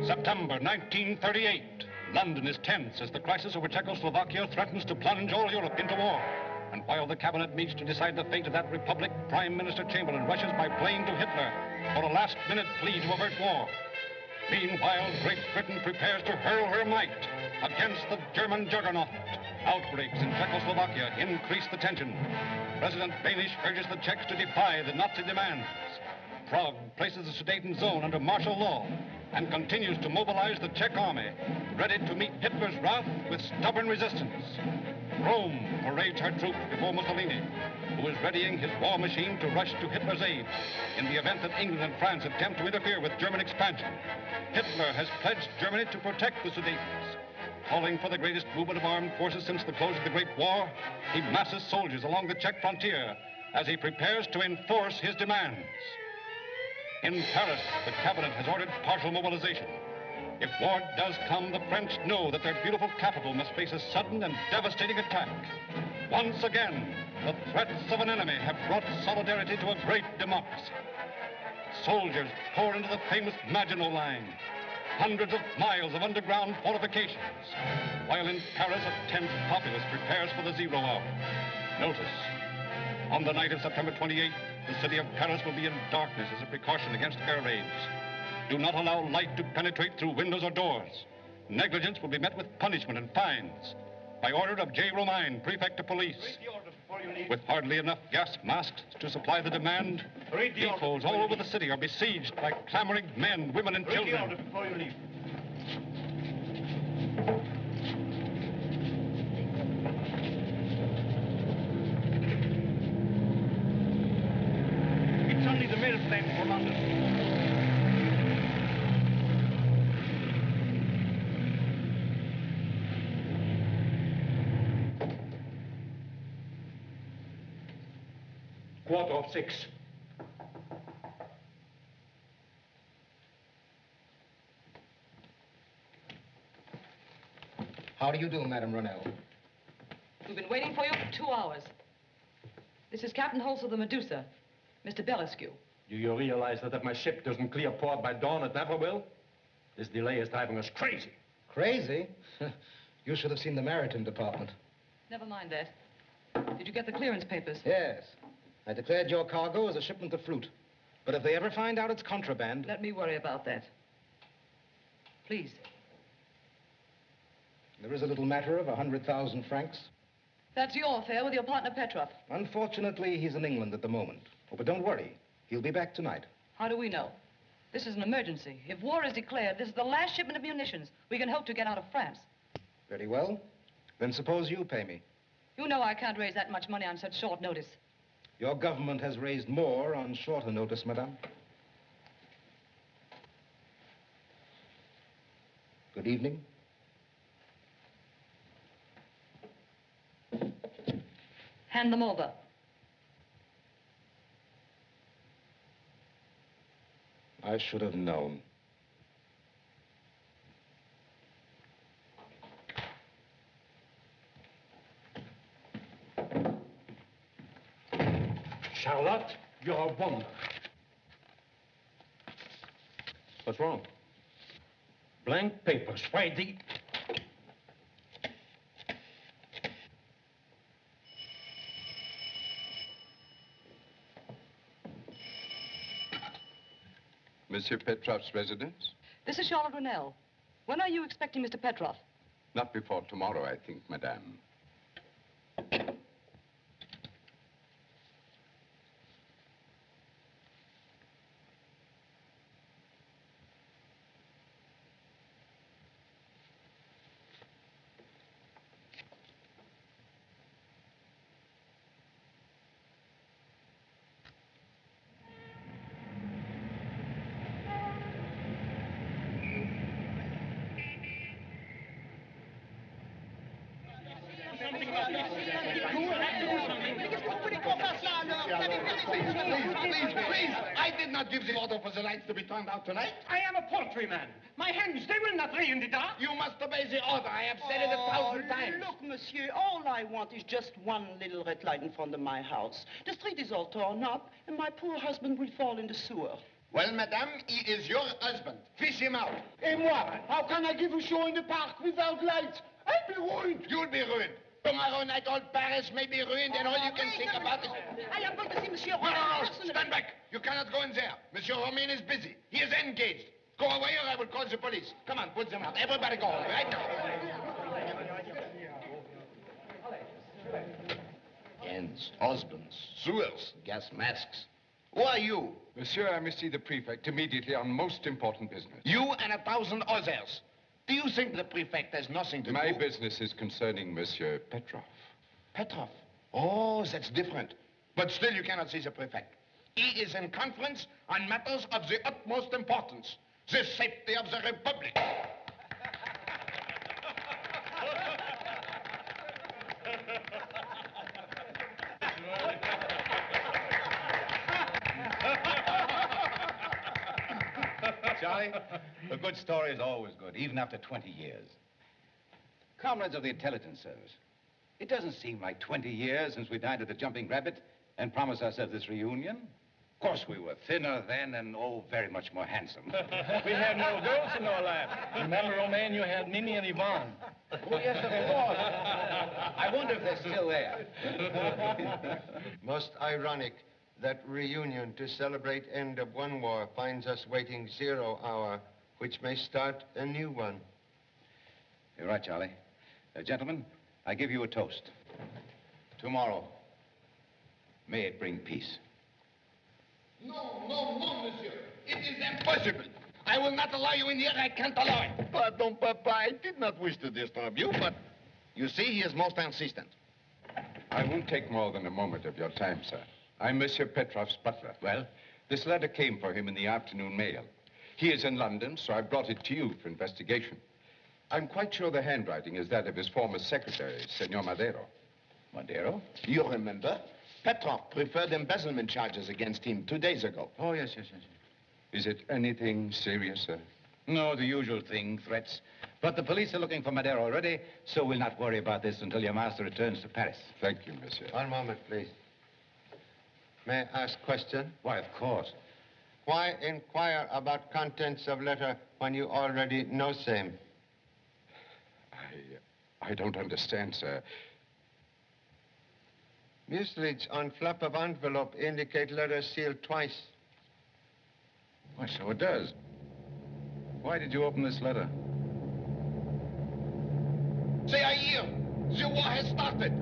September 1938. London is tense as the crisis over Czechoslovakia threatens to plunge all Europe into war. And while the cabinet meets to decide the fate of that republic, Prime Minister Chamberlain rushes by plane to Hitler for a last-minute plea to avert war. Meanwhile, Great Britain prepares to hurl her might against the German juggernaut. Outbreaks in Czechoslovakia increase the tension. President Benisch urges the Czechs to defy the Nazi demands. Prague places the Sudeten zone under martial law and continues to mobilize the Czech army, ready to meet Hitler's wrath with stubborn resistance. Rome parades her troops before Mussolini, who is readying his war machine to rush to Hitler's aid in the event that England and France attempt to interfere with German expansion. Hitler has pledged Germany to protect the Sudetens. Calling for the greatest movement of armed forces since the close of the Great War, he masses soldiers along the Czech frontier as he prepares to enforce his demands. In Paris, the cabinet has ordered partial mobilization. If war does come, the French know that their beautiful capital must face a sudden and devastating attack. Once again, the threats of an enemy have brought solidarity to a great democracy. Soldiers pour into the famous Maginot Line, hundreds of miles of underground fortifications, while in Paris a tense populace prepares for the 0 hour. Notice, on the night of September 28th, the city of Paris will be in darkness as a precaution against air raids. Do not allow light to penetrate through windows or doors. Negligence will be met with punishment and fines. By order of J. Romain, prefect of police. With hardly enough gas masks to supply the demand, depots all over the city are besieged by clamoring men, women, and children. Read the order before you leave. It's only the mail plane for London. Quarter of 6. How do you do, Madame Ronell? We've been waiting for you for 2 hours. This is Captain Holtz of the Medusa, Mr. Belescu. Do you realize that if my ship doesn't clear port by dawn, it never will? This delay is driving us crazy. Crazy? You should have seen the Maritime Department. Never mind that. Did you get the clearance papers? Yes. I declared your cargo as a shipment of fruit. But if they ever find out it's contraband... Let me worry about that. Please. There is a little matter of 100,000 francs. That's your affair with your partner, Petrov. Unfortunately, he's in England at the moment. Oh, but don't worry. He'll be back tonight. How do we know? This is an emergency. If war is declared, this is the last shipment of munitions we can hope to get out of France. Very well. Then suppose you pay me. You know I can't raise that much money on such short notice. Your government has raised more on shorter notice, madame. Good evening. Hand them over. I should have known. Charlotte, you're a wonder. What's wrong? Blank papers. Why the... Monsieur Petrov's residence? This is Charlotte Ronell. When are you expecting Mr. Petrov? Not before tomorrow, I think, madame. Please, I did not give the order for the lights to be turned out tonight. I am a poultryman. My hens, they will not lay in the dark. You must obey the order. I have said it 1,000 times. Look, monsieur, all I want is just one little red light in front of my house. The street is all torn up, and my poor husband will fall in the sewer. Well, madame, he is your husband. Fish him out. Et moi, how can I give a show in the park without lights? I'll be ruined. You'll be ruined. Tomorrow night, all Paris may be ruined, and all you can think about is... I am going to see Monsieur No, Romain. stand back. You cannot go in there. Monsieur Romain is busy. He is engaged. Go away or I will call the police. Come on, put them out. Everybody go home, right now. Ends, husbands, sewers, gas masks. Who are you? Monsieur, I must see the prefect immediately on most important business. You and 1,000 others. Do you think the prefect has nothing to do? My business is concerning Monsieur Petrov. Petrov? Oh, that's different. But still, you cannot see the prefect. He is in conference on matters of the utmost importance. The safety of the Republic. Charlie, a good story is always good, even after 20 years. Comrades of the intelligence service, it doesn't seem like 20 years since we dined at the Jumping Rabbit and promised ourselves this reunion. Of course, we were thinner then and, oh, very much more handsome. We had no girls in our lap. Remember, Romain, you had Mimi and Yvonne. Oh, yes, of course. I wonder if they're still there. Most ironic that reunion to celebrate end of one war finds us waiting 0 hour, which may start a new one. You're right, Charlie. Gentlemen, I give you a toast. Tomorrow, may it bring peace. No, no, no, monsieur. It is impossible. I will not allow you in here. I can't allow it. Pardon, Papa. I did not wish to disturb you, but you see, he is most insistent. I won't take more than a moment of your time, sir. I'm Monsieur Petrov's butler. Well? This letter came for him in the afternoon mail. He is in London, so I brought it to you for investigation. I'm quite sure the handwriting is that of his former secretary, Senor Madero. Madero? You remember? Petrov preferred embezzlement charges against him 2 days ago. Oh, yes. Is it anything serious, sir? No, the usual thing, threats. But the police are looking for Madero already, so we'll not worry about this until your master returns to Paris. Thank you, monsieur. One moment, please. May I ask question? Why, of course. Why inquire about contents of letter when you already know same? I don't understand, sir. Mucilage on flap of envelope indicate letter sealed twice. Why, so it does. Why did you open this letter? Say, I hear. The war has started.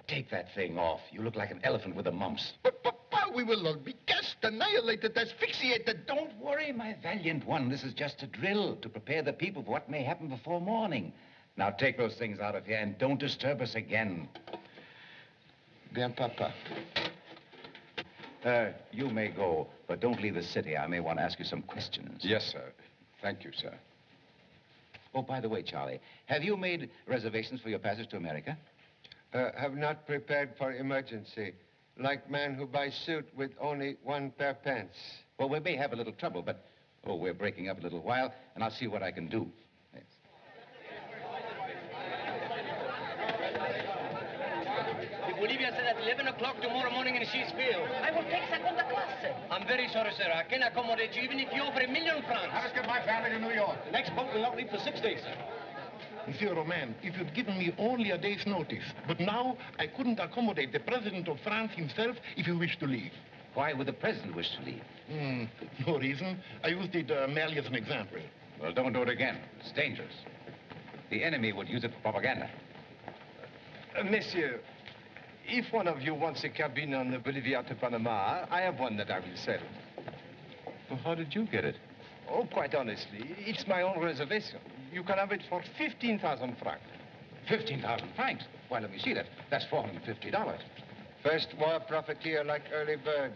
Take that thing off. You look like an elephant with the mumps. But, Papa, we will all be gassed, annihilated, asphyxiated. Don't worry, my valiant one. This is just a drill to prepare the people for what may happen before morning. Now take those things out of here and don't disturb us again. Bien, Papa. You may go, but don't leave the city. I may want to ask you some questions. Yes, sir. Thank you, sir. Oh, by the way, Charlie, have you made reservations for your passage to America? Have not prepared for emergency. Like man who buys suit with only 1 pair pants. Well, we may have a little trouble, but, oh, we're breaking up a little while, and I'll see what I can do. Yes. If Olivia said at 11 o'clock tomorrow morning in Sheetsfield. I will take segunda classe. I'm very sorry, sir. I can accommodate you even if you offer $1 million francs. Let us get my family to New York. The next boat will not leave for 6 days, sir. Monsieur Romain, if you'd given me only a day's notice, but now I couldn't accommodate the President of France himself if he wished to leave. Why would the president wish to leave? No reason. I used it merely as an example. Well, don't do it again. It's dangerous. The enemy would use it for propaganda. Monsieur, if one of you wants a cabin on the Bolivia to Panama, I have one that I will sell. Well, how did you get it? Oh, quite honestly, it's my own reservation. You can have it for 15,000 francs. 15,000 francs? Why, let me see that. That's $450. First war profiteer like early bird.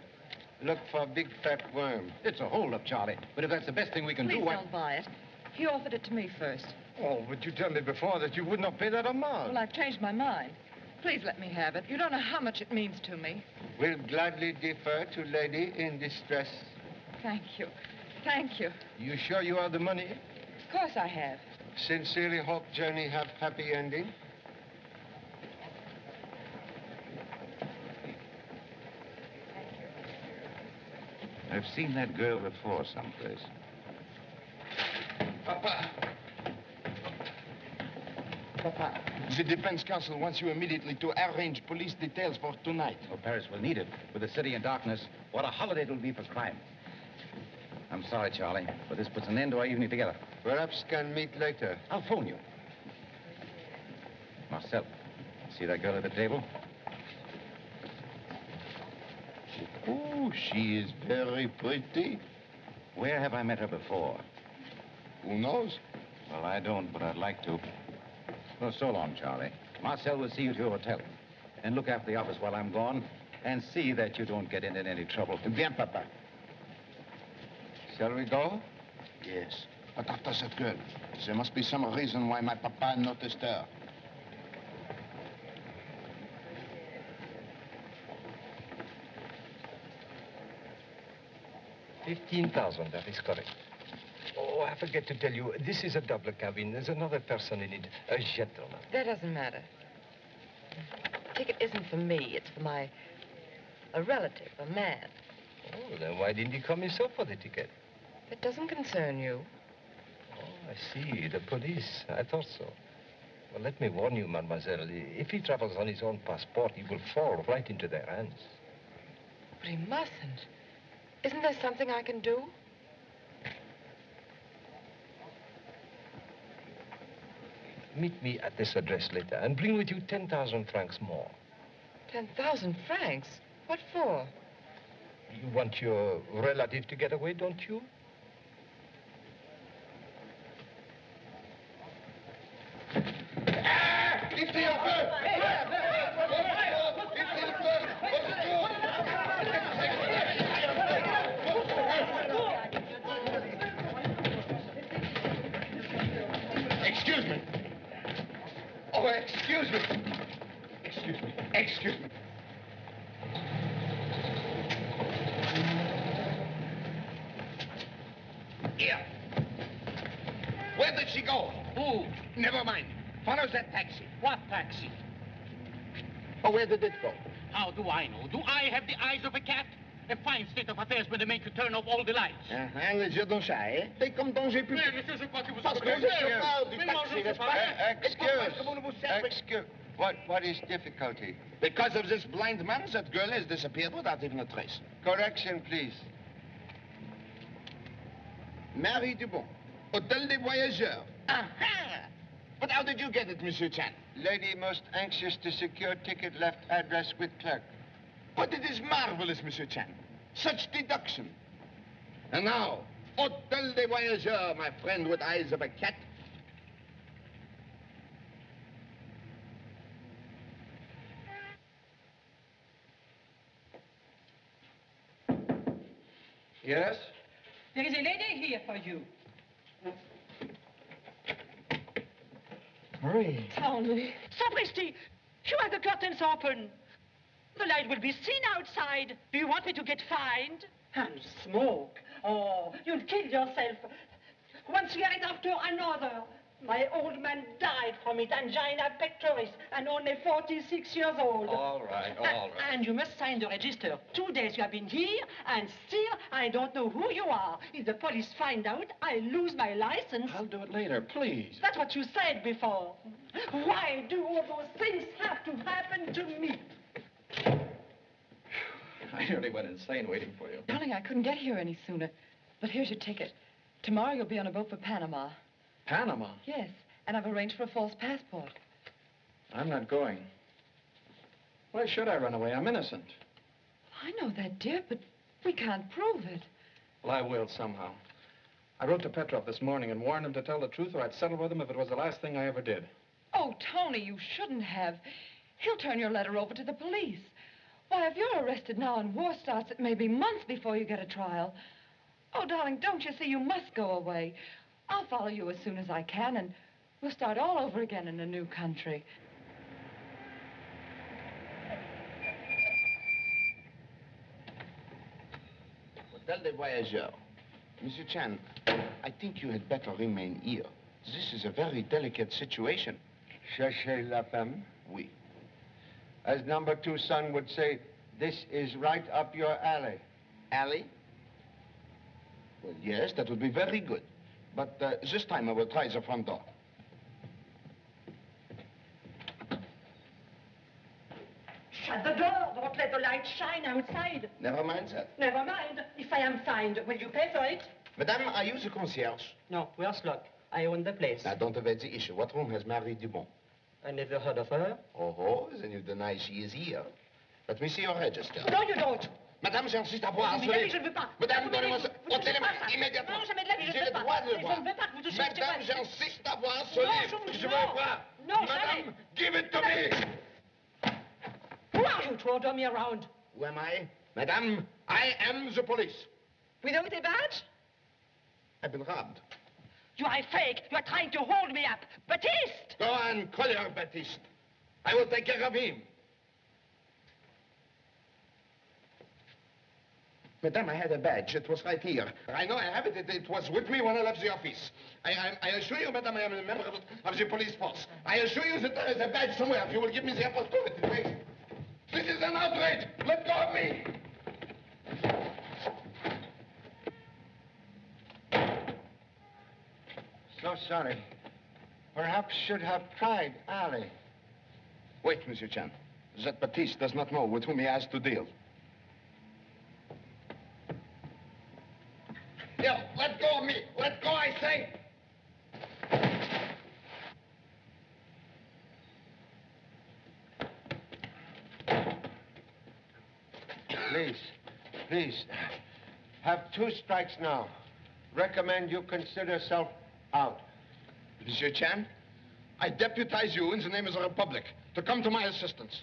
Look for big fat worm. It's a holdup, Charlie. But if that's the best thing we can Please do, why... don't buy it. He offered it to me first. Oh, but you told me before that you would not pay that amount. Well, I've changed my mind. Please let me have it. You don't know how much it means to me. Will gladly defer to lady in distress. Thank you. Thank you. You sure you have the money? Of course I have. Sincerely hope journey have happy ending. I've seen that girl before someplace. Papa. Papa, the defense counsel wants you immediately to arrange police details for tonight. Oh, Paris will need it. With the city in darkness, what a holiday it'll be for crime. I'm sorry, Charlie, but this puts an end to our evening together. Perhaps can meet later. I'll phone you. Marcel, see that girl at the table? Oh, she is very pretty. Where have I met her before? Who knows? Well, I don't, but I'd like to. Well, so long, Charlie. Marcel will see you to your hotel. And look after the office while I'm gone, and see that you don't get into any trouble. Bien, Papa. Shall we go? Yes. But after that girl, there must be some reason why my papa noticed her. $15,000, that is correct. Oh, I forget to tell you, this is a double cabin. There's another person in it, a gentleman. That doesn't matter. The ticket isn't for me. It's for a relative, a man. Oh, then why didn't he come himself for the ticket? It doesn't concern you. Oh, I see. The police. I thought so. Well, let me warn you, mademoiselle. If he travels on his own passport, he will fall right into their hands. But he mustn't. Isn't there something I can do? Meet me at this address later and bring with you 10,000 francs more. 10,000 francs? What for? You want your relative to get away, don't you? Excuse me. Oh, excuse me. Excuse me. Excuse me. Here. Where did she go? Who? Never mind. Follow that taxi. What taxi? Oh, where did it go? How do I know? Do I have the eyes of a cat? A fine state of affairs when they make you turn off all the lights. Les yeux d'un chat, hein? Et comme danger public. Mais, monsieur, je crois que vous Parce que vous êtes chauffeur du taxi, n'est-ce pas? Excuse. What is difficulty? Because of this blind man, that girl has disappeared without even a trace. Correction, please. Marie Dubon, Hôtel des Voyageurs. Aha! But how did you get it, Monsieur Chan? Lady most anxious to secure ticket left address with clerk. But it is marvelous, Monsieur Chan. Such deduction. And now, Hôtel des Voyageurs, my friend with eyes of a cat. Yes? There is a lady here for you. Marie. Tony. Sapristi, you have the curtains open. The light will be seen outside. Do you want me to get fined? And smoke. Oh, you'll kill yourself. One cigarette after another. My old man died from it, angina pectoris, and only 46 years old. All right. And you must sign the register. 2 days you have been here, and still I don't know who you are. If the police find out, I lose my license. I'll do it later, please. That's what you said before. Why do all those things have to happen to me? I nearly went insane waiting for you. Darling, I couldn't get here any sooner. But here's your ticket. Tomorrow you'll be on a boat for Panama. Panama? Yes, and I've arranged for a false passport. I'm not going. Why should I run away? I'm innocent. I know that, dear, but we can't prove it. Well, I will somehow. I wrote to Petrov this morning and warned him to tell the truth or I'd settle with him if it was the last thing I ever did. Oh, Tony, you shouldn't have. He'll turn your letter over to the police. Why, if you're arrested now and war starts, it may be months before you get a trial. Oh, darling, don't you see? You must go away. I'll follow you as soon as I can, and we'll start all over again in a new country. Hotel des Voyageurs. Monsieur Chan, I think you had better remain here. This is a very delicate situation. Cherchez la femme. Oui. As number 2 son would say, this is right up your alley. Alley? Well, yes, that would be very good. But this time I will try the front door. Shut the door. Don't let the light shine outside. Never mind that. Never mind. If I am fined, will you pay for it? Madame, are you the concierge? No, we are slot. I own the place. Now, don't evade the issue. What room has Marie Dubon? I never heard of her. Oh, then you deny she is here. Let me see your register. Non, you don't. Madame, j'insiste à voir Mais harceler. je ne veux pas. Madame, donnez-moi ça. Vous ne touchez Ôtez-les-moi pas ça. immédiatement. Non, jamais de la vie, je ne J'ai veux le pas. droit de le Je voir. ne veux pas que vous touchiez Madame, ce que j'insiste à voir ce livre. Je veux non. voir. Non, Madame, jamais. give it to me. Who are you to order me around? Who am I? Madame, I am the police. Without a badge? I've been robbed. You are a fake. You are trying to hold me up. Baptiste! Go on, call your Baptiste. I will take care of him. Madame, I had a badge. It was right here. I know I have it. It was with me when I left the office. I assure you, Madame, I am a member of the police force. I assure you that there is a badge somewhere. If you will give me the opportunity. Wait. This is an outrage. Let go of me. So sorry. Perhaps should have tried alley. Wait, Monsieur Chan. That Baptiste does not know with whom he has to deal. Here, let go of me. Let go, I say. Please. Have 2 strikes now. Recommend you consider yourself out. Monsieur Chan, I deputize you in the name of the Republic to come to my assistance.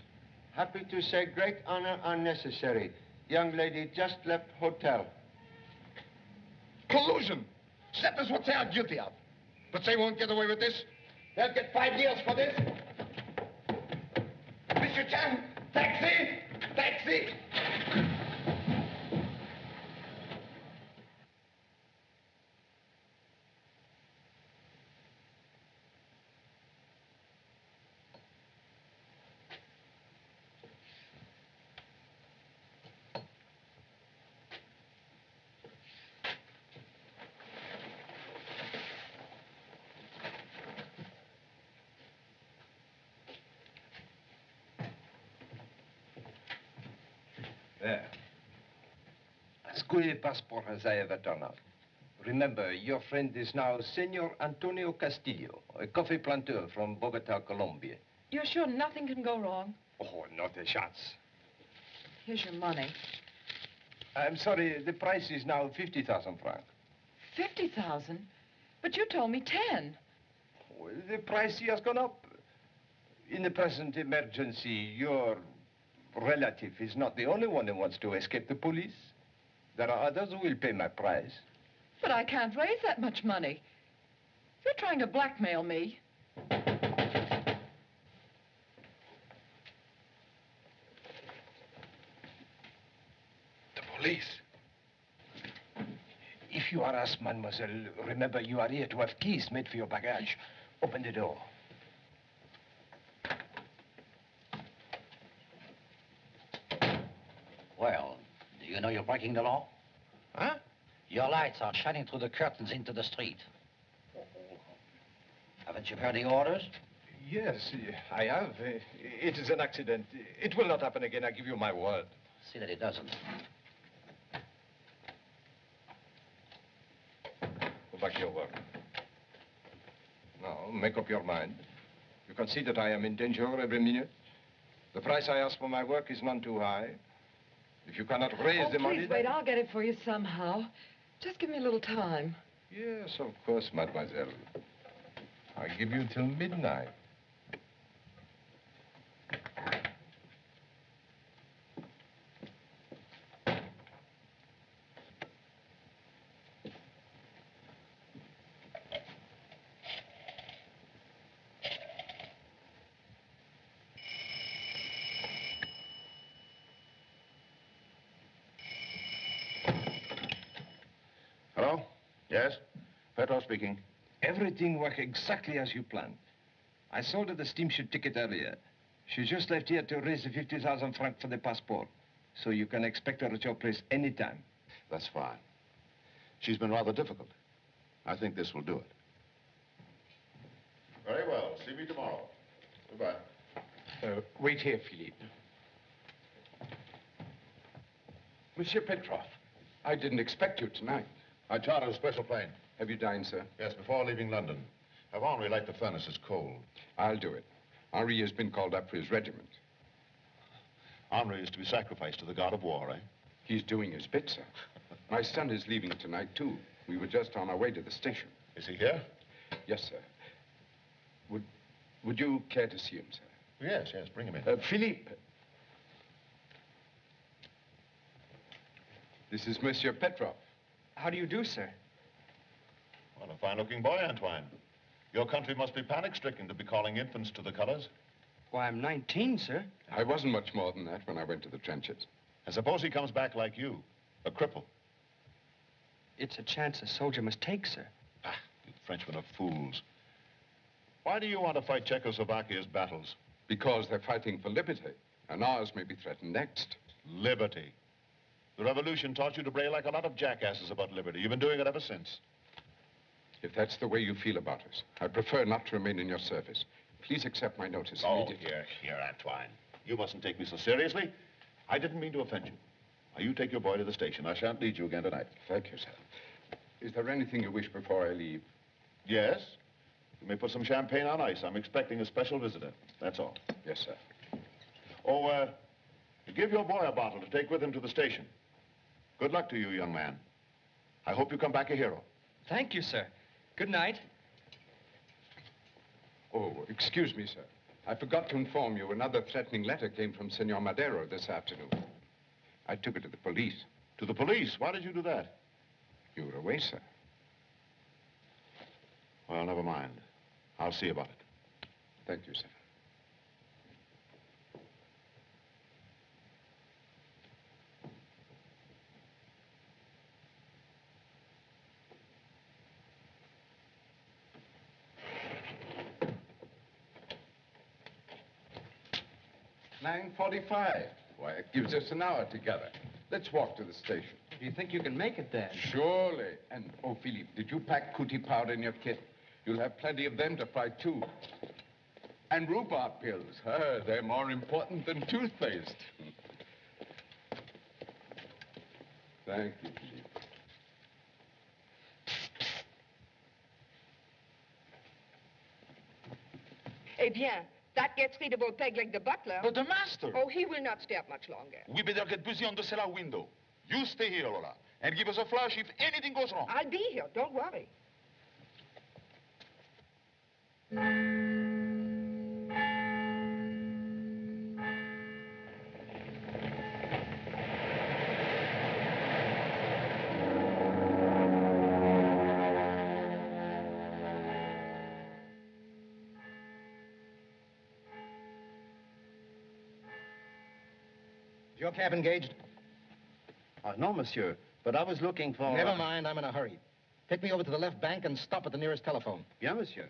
Happy to say great honor unnecessary. Young lady just left hotel. Collusion. That is what they are guilty of. But they won't get away with this. They'll get 5 years for this. Monsieur Chan, taxi! Taxi! There. As good a passport as I ever turned out. Remember, your friend is now Senor Antonio Castillo, a coffee planter from Bogota, Colombia. You're sure nothing can go wrong? Oh, not a chance. Here's your money. I'm sorry, the price is now 50,000 francs. 50,000? But you told me 10. Well, the price has gone up. In the present emergency, your relative is not the only one who wants to escape the police. There are others who will pay my price. But I can't raise that much money. You're trying to blackmail me. The police? If you are asked, mademoiselle, remember you are here to have keys made for your baggage. Open the door. Well, do you know you're breaking the law? Huh? Your lights are shining through the curtains into the street. Haven't you heard the orders? Yes, I have. It is an accident. It will not happen again, I give you my word. See that it doesn't. Go back to your work. Now, make up your mind. You can see that I am in danger every minute. The price I ask for my work is none too high. If you cannot raise the money... Please wait, I'll get it for you somehow. Just give me a little time. Yes, of course, mademoiselle. I give you till midnight. Yes? Petrov speaking. Everything worked exactly as you planned. I sold her the steamship ticket earlier. She just left here to raise the 50,000 francs for the passport. So you can expect her at your place anytime. That's fine. She's been rather difficult. I think this will do it. Very well. See me tomorrow. Goodbye. Wait here, Philippe. Monsieur Petrov, I didn't expect you tonight. I chartered a special plane. Have you dined, sir? Yes, before leaving London. Have Henri light the furnaces cold. I'll do it. Henri has been called up for his regiment. Henri is to be sacrificed to the god of war, eh? He's doing his bit, sir. My son is leaving tonight, too. We were just on our way to the station. Is he here? Yes, sir. Would you care to see him, sir? Yes, yes, bring him in. Philippe. This is Monsieur Petrov. How do you do, sir? What a fine-looking boy, Antoine. Your country must be panic-stricken to be calling infants to the colors. Why, I'm 19, sir. I wasn't much more than that when I went to the trenches. And suppose he comes back like you, a cripple. It's a chance a soldier must take, sir. Ah, you Frenchmen are fools. Why do you want to fight Czechoslovakia's battles? Because they're fighting for liberty, and ours may be threatened next. Liberty. The revolution taught you to bray like a lot of jackasses about liberty. You've been doing it ever since. If that's the way you feel about us, I prefer not to remain in your service. Please accept my notice immediately. Here, Antoine. You mustn't take me so seriously. I didn't mean to offend you. Now, you take your boy to the station. I shan't need you again tonight. Thank you, sir. Is there anything you wish before I leave? Yes. You may put some champagne on ice. I'm expecting a special visitor. That's all. Yes, sir. Oh, give your boy a bottle to take with him to the station. Good luck to you, young man. I hope you come back a hero. Thank you, sir. Good night. Oh, excuse me, sir. I forgot to inform you another threatening letter came from Senor Madero this afternoon. I took it to the police. To the police? Why did you do that? You were away, sir. Well, never mind. I'll see about it. Thank you, sir. "9:45. Why, it gives us an hour together. Let's walk to the station. Do you think you can make it there? Surely. And, oh, Philippe, did you pack cootie powder in your kit? You'll have plenty of them to fight, too. And rhubarb pills. They're more important than toothpaste. Thank you, Philippe. Eh bien, that gets rid of old Peg-Leg the butler. But the master! Oh, he will not stay up much longer. We better get busy on the cellar window. You stay here, Lola, and give us a flash if anything goes wrong. I'll be here, don't worry. Is your cab engaged? No, monsieur. But I was looking for... Never mind, I'm in a hurry. Take me over to the left bank and stop at the nearest telephone. Bien, monsieur.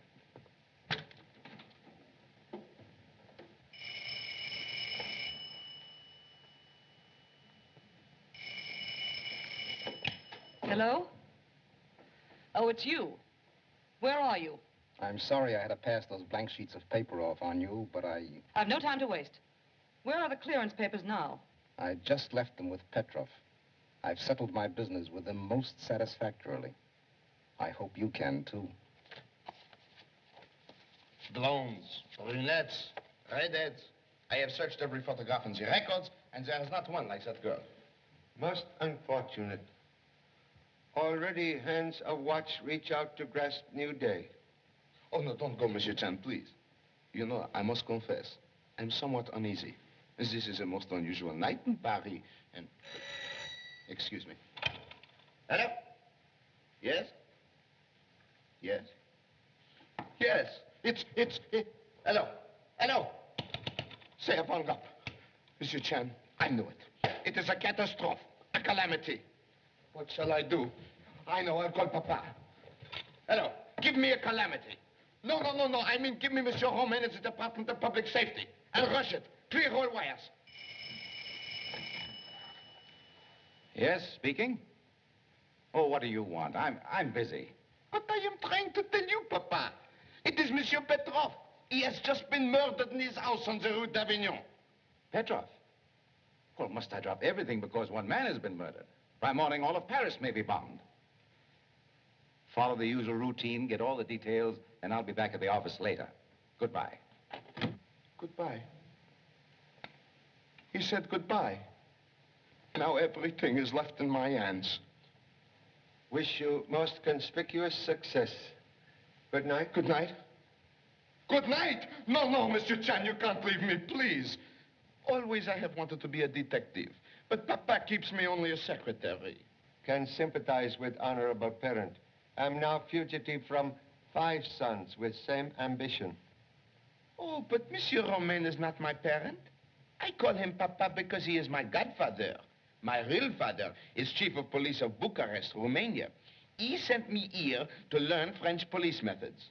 Hello? Oh, it's you. Where are you? I'm sorry I had to pass those blank sheets of paper off on you, but I've no time to waste. Where are the clearance papers now? I just left them with Petrov. I've settled my business with him most satisfactorily. I hope you can, too. Blondes, brunettes, redheads. I have searched every photograph in the records, and there is not one like that girl. Most unfortunate. Already hands of watch reach out to grasp new day. Oh, no, don't go, Monsieur Chan, please. You know, I must confess, I'm somewhat uneasy. This is a most unusual night in Paris, and... Excuse me. Hello? Yes? Yes? Yes, it's... Hello? Hello? Say a hung up. Monsieur Chan, I knew it. It is a catastrophe, a calamity. What shall I do? I know. I'll call Papa. Hello. Give me a calamity. No. I mean, give me Monsieur Romain at the Department of Public Safety. I'll rush it. Clear all wires. Yes, speaking? Oh, what do you want? I'm busy. But I am trying to tell you, Papa. It is Monsieur Petrov. He has just been murdered in his house on the Rue d'Avignon. Petrov? Well, must I drop everything because one man has been murdered? By morning, all of Paris may be bombed. Follow the usual routine, get all the details, and I'll be back at the office later. Goodbye. Goodbye. He said goodbye. Now everything is left in my hands. Wish you most conspicuous success. Good night. Good night. Good night! No, Monsieur Chan, you can't leave me, please. Always I have wanted to be a detective, but Papa keeps me only a secretary. Can sympathize with honorable parent. I'm now fugitive from 5 sons with same ambition. Oh, but Monsieur Romain is not my parent. I call him Papa because he is my godfather. My real father is chief of police of Bucharest, Romania. He sent me here to learn French police methods.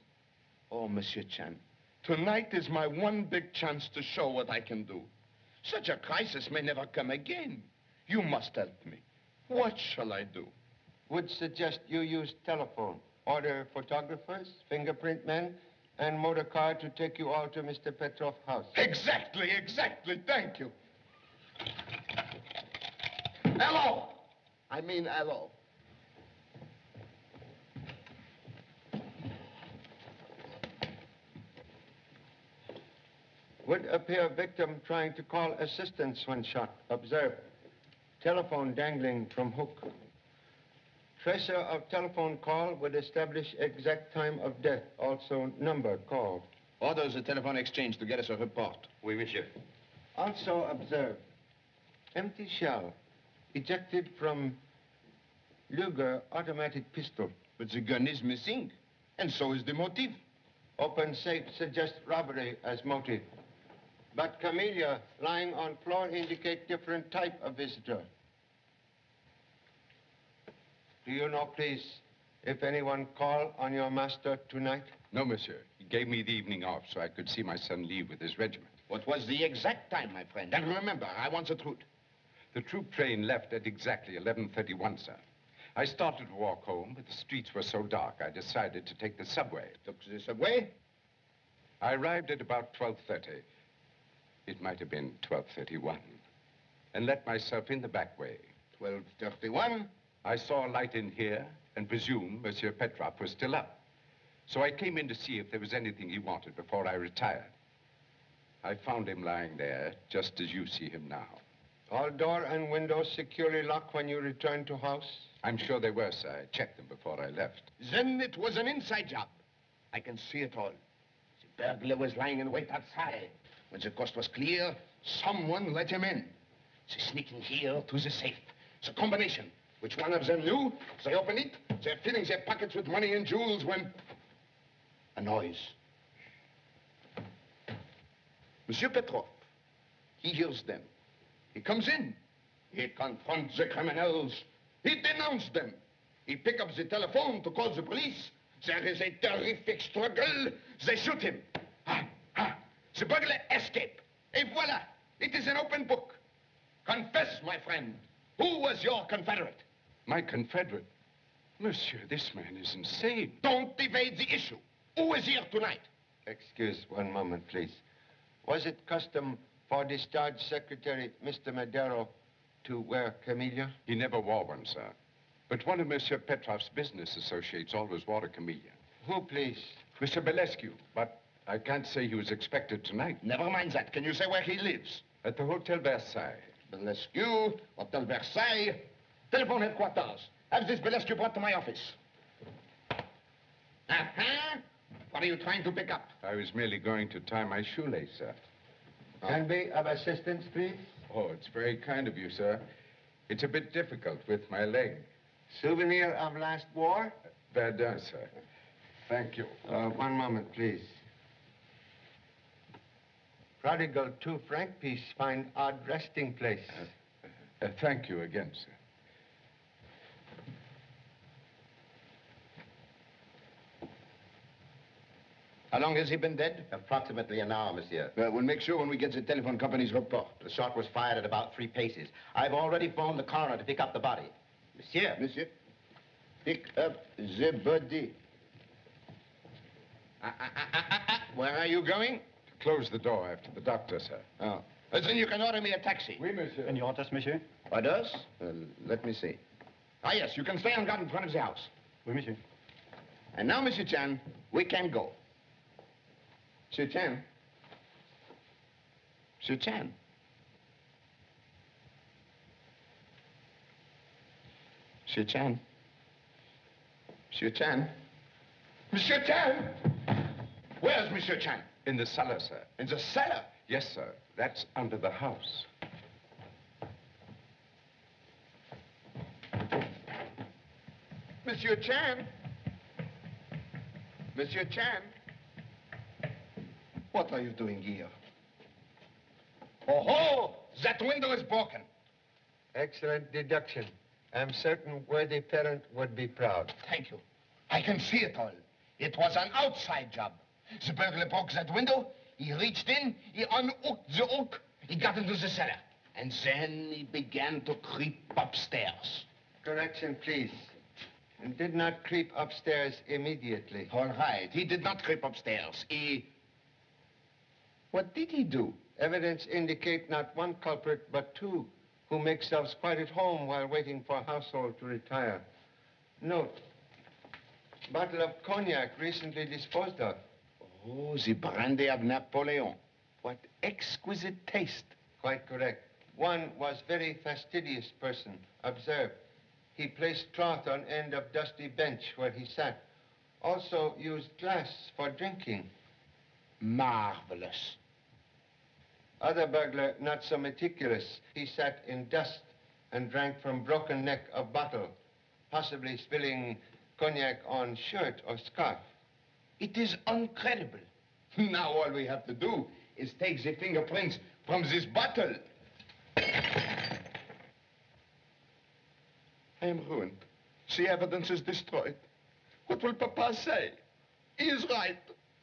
Oh, Monsieur Chan, tonight is my one big chance to show what I can do. Such a crisis may never come again. You must help me. What shall I do? Would suggest you use telephone. Order photographers, fingerprint men, and motor car to take you all to Mr. Petrov's house. Exactly. Thank you. Hello. I mean, hello. Would appear victim trying to call assistance when shot. Observe. Telephone dangling from hook. Tracer of telephone call would establish exact time of death. Also number called. Order the telephone exchange to get us a report. Oui, monsieur. Also observe. Empty shell. Ejected from Luger automatic pistol. But the gun is missing. And so is the motive. Open safe suggests robbery as motive. But camellia lying on floor indicate different type of visitor. Do you know, please, if anyone called on your master tonight? No, monsieur. He gave me the evening off so I could see my son leave with his regiment. What was the exact time, my friend? And remember, I want the truth. The troop train left at exactly 11:31, sir. I started to walk home, but the streets were so dark, I decided to take the subway. Took the subway? I arrived at about 12:30. It might have been 12:31. And let myself in the back way. 12:31? I saw a light in here and presumed Monsieur Petrov was still up. So I came in to see if there was anything he wanted before I retired. I found him lying there, just as you see him now. All door and windows securely locked when you returned to house? I'm sure they were, sir. I checked them before I left. Then it was an inside job. I can see it all. The burglar was lying in wait outside. When the coast was clear, someone let him in. They sneaked in here to the safe. It's a combination. Which one of them knew? They open it, they're filling their pockets with money and jewels when... a noise. Monsieur Petrov, he hears them. He comes in. He confronts the criminals. He denounced them. He picks up the telephone to call the police. There is a terrific struggle. They shoot him. The burglar escaped. Et voila. It is an open book. Confess, my friend. Who was your confederate? My confederate? Monsieur, this man is insane. Don't evade the issue. Who is here tonight? Excuse one moment, please. Was it custom for discharged Secretary Mr. Madero to wear camellia? He never wore one, sir. But one of Monsieur Petrov's business associates always wore a camellia. Who, please? Mr. Belescu, but I can't say he was expected tonight. Never mind that. Can you say where he lives? At the Hotel Versailles. Belescu, Hotel Versailles. Telephone headquarters. Have this Belescu brought to my office. Uh-huh. What are you trying to pick up? I was merely going to tie my shoelace, sir. Can be of assistance, please? Oh, it's very kind of you, sir. It's a bit difficult with my leg. Souvenir of last war? Verdun, sir. Thank you. One moment, please. Prodigal 2 franc piece find odd resting place. Thank you again, sir. How long has he been dead? Approximately an hour, monsieur. We'll make sure when we get the telephone company's report. The shot was fired at about 3 paces. I've already phoned the coroner to pick up the body. Monsieur. Monsieur, pick up the body. Where are you going? Close the door after the doctor, sir. Oh. Then you can order me a taxi. Oui, monsieur. And your orders, monsieur? Orders? Let me see. Ah, yes, you can stay on guard in front of the house. Oui, monsieur. And now, Monsieur Chan, we can go. Monsieur Chan. Monsieur Chan. Monsieur Chan. Monsieur Chan. Monsieur Chan! Where's Monsieur Chan? In the cellar, sir. In the cellar? Yes, sir. That's under the house. Monsieur Chan? Monsieur Chan? What are you doing here? Oh, that window is broken. Excellent deduction. I'm certain worthy parent would be proud. Thank you. I can see it all. It was an outside job. The burglar broke that window. He reached in, he unhooked the hook, he got into the cellar. And then he began to creep upstairs. Correction, please. And did not creep upstairs immediately. All right. He did not creep upstairs. What did he do? Evidence indicate not one culprit, but two, who make themselves quite at home while waiting for household to retire. Note, bottle of cognac recently disposed of. Oh, the brandy of Napoleon. What exquisite taste. Quite correct. One was very fastidious person. Observe, he placed cloth on end of dusty bench where he sat. Also used glass for drinking. Marvelous. Other burglar, not so meticulous. He sat in dust and drank from broken neck of bottle, possibly spilling cognac on shirt or scarf. It is incredible. Now all we have to do is take the fingerprints from this bottle. I am ruined. The evidence is destroyed. What will Papa say? He is right.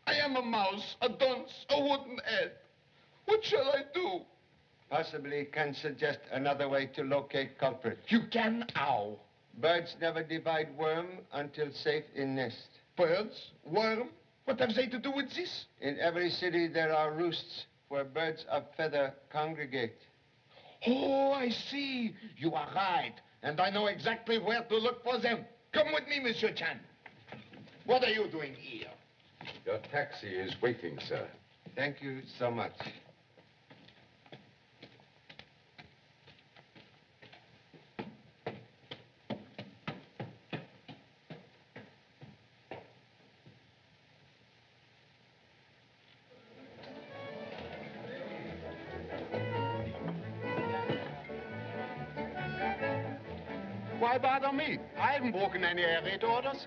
I am a mouse, a dunce, a wooden head. What shall I do? Possibly can suggest another way to locate culprit. You can how? Birds never divide worm until safe in nest. Birds? Worm? What have they to do with this? In every city there are roosts where birds of feather congregate. Oh, I see. You are right. And I know exactly where to look for them. Come with me, Monsieur Chan. What are you doing here? Your taxi is waiting, sir. Thank you so much. Why bother me? I haven't broken any air raid orders.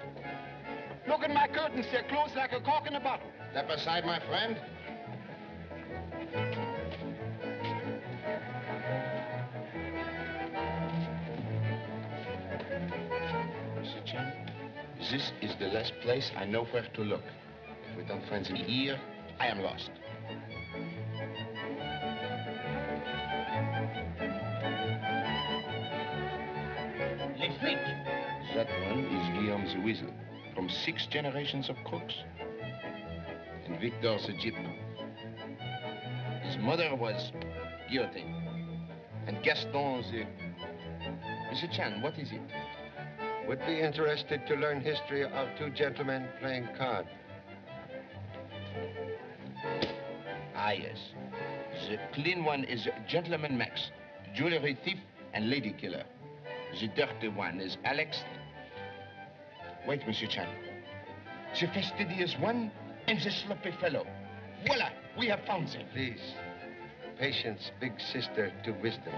Look at my curtains. They're closed like a cork in a bottle. Step aside, my friend. Mr. Chan, this is the last place I know where to look. If we don't find them here, I am lost. Les flics. That one is Guillaume the Weasel, from 6 generations of crooks. And Victor the Gyp. His mother was guillotined. And Gaston the... Mr. Chan, what is it? Would be interested to learn history of two gentlemen playing card. Ah, yes. The clean one is Gentleman Max, jewelry thief and lady killer. The dirty one is Alex. Wait, Monsieur Chan. The fastidious one and the sloppy fellow. Voila, we have found them. Please, patience, big sister to wisdom.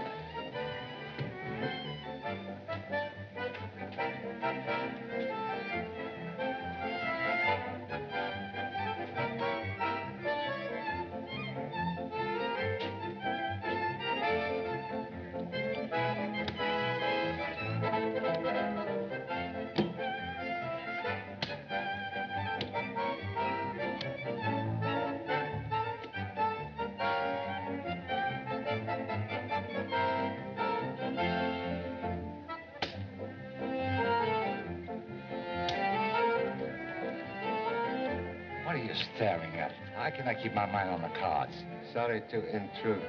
staring at it? How can I keep my mind on the cards? Sorry to intrude.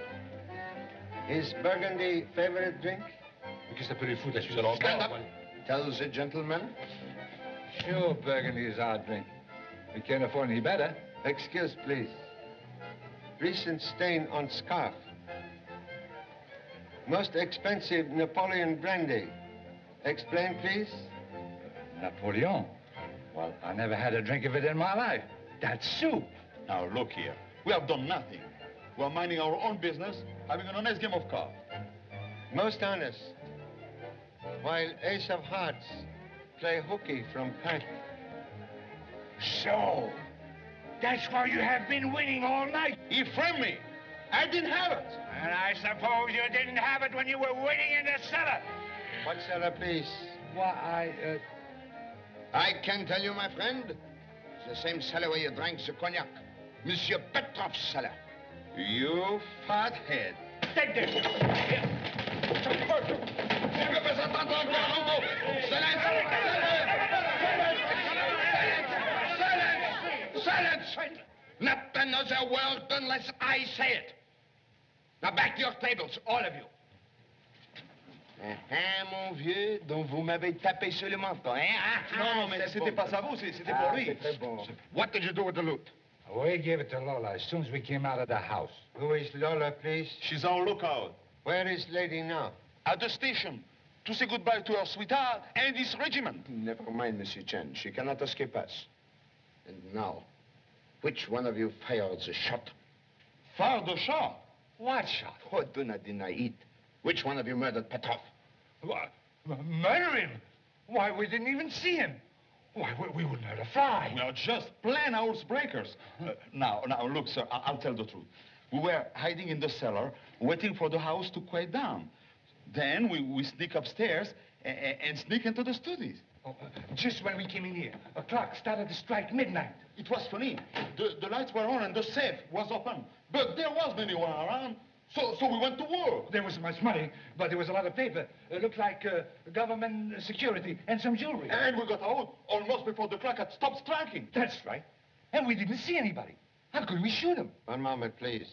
Is Burgundy favorite drink? Qu'est-ce que ça peut les foutre, la Suisse à l'envers? Stand up. Tell the gentleman. Sure, Burgundy is our drink. We can't afford any better. Excuse, please. Recent stain on scarf. Most expensive Napoleon brandy. Explain, please. Napoleon? Well, I never had a drink of it in my life. That's soup. Now, look here. We have done nothing. We are minding our own business, having an honest game of cards. Most honest. While Ace of Hearts play hooky from pack. So, that's why you have been winning all night. He framed me. I didn't have it. And I suppose you didn't have it when you were waiting in the cellar. What cellar, please? Why, I can tell you, my friend, it's the same cellar where you drank the cognac. Monsieur Petrov's cellar. You fathead. Take this. Silence! Not another word unless I say it. Now back to your tables, all of you. Mon vieux, donc vous m'avez tapé sur le menton, hein? Non, mais c'était pas ça, vous, c'était pour lui. C'est très bon. What did you do with the loot? We gave it to Lola as soon as we came out of the house. Who is Lola, please? She's on lookout. Where is lady now? At the station. To say goodbye to her sweetheart and his regiment. Never mind, Monsieur Chen. She cannot escape us. And now, which one of you fired the shot? Fired the shot? What shot? Oh, do not deny it. Which one of you murdered Petrov? What? Murder him? Why, we didn't even see him. Why, we wouldn't hurt a fly. We are just plain housebreakers. Now, look, sir, I'll tell the truth. We were hiding in the cellar, waiting for the house to quiet down. Then we sneak upstairs and sneak into the studios. Oh, just when we came in here, a clock started to strike midnight. It was funny. The lights were on and the safe was open. But there wasn't anyone around. So we went to war. There wasn't much money, but there was a lot of paper. It looked like government security and some jewelry. And we got out almost before the clock had stopped striking. That's right. And we didn't see anybody. How could we shoot him? One moment, please.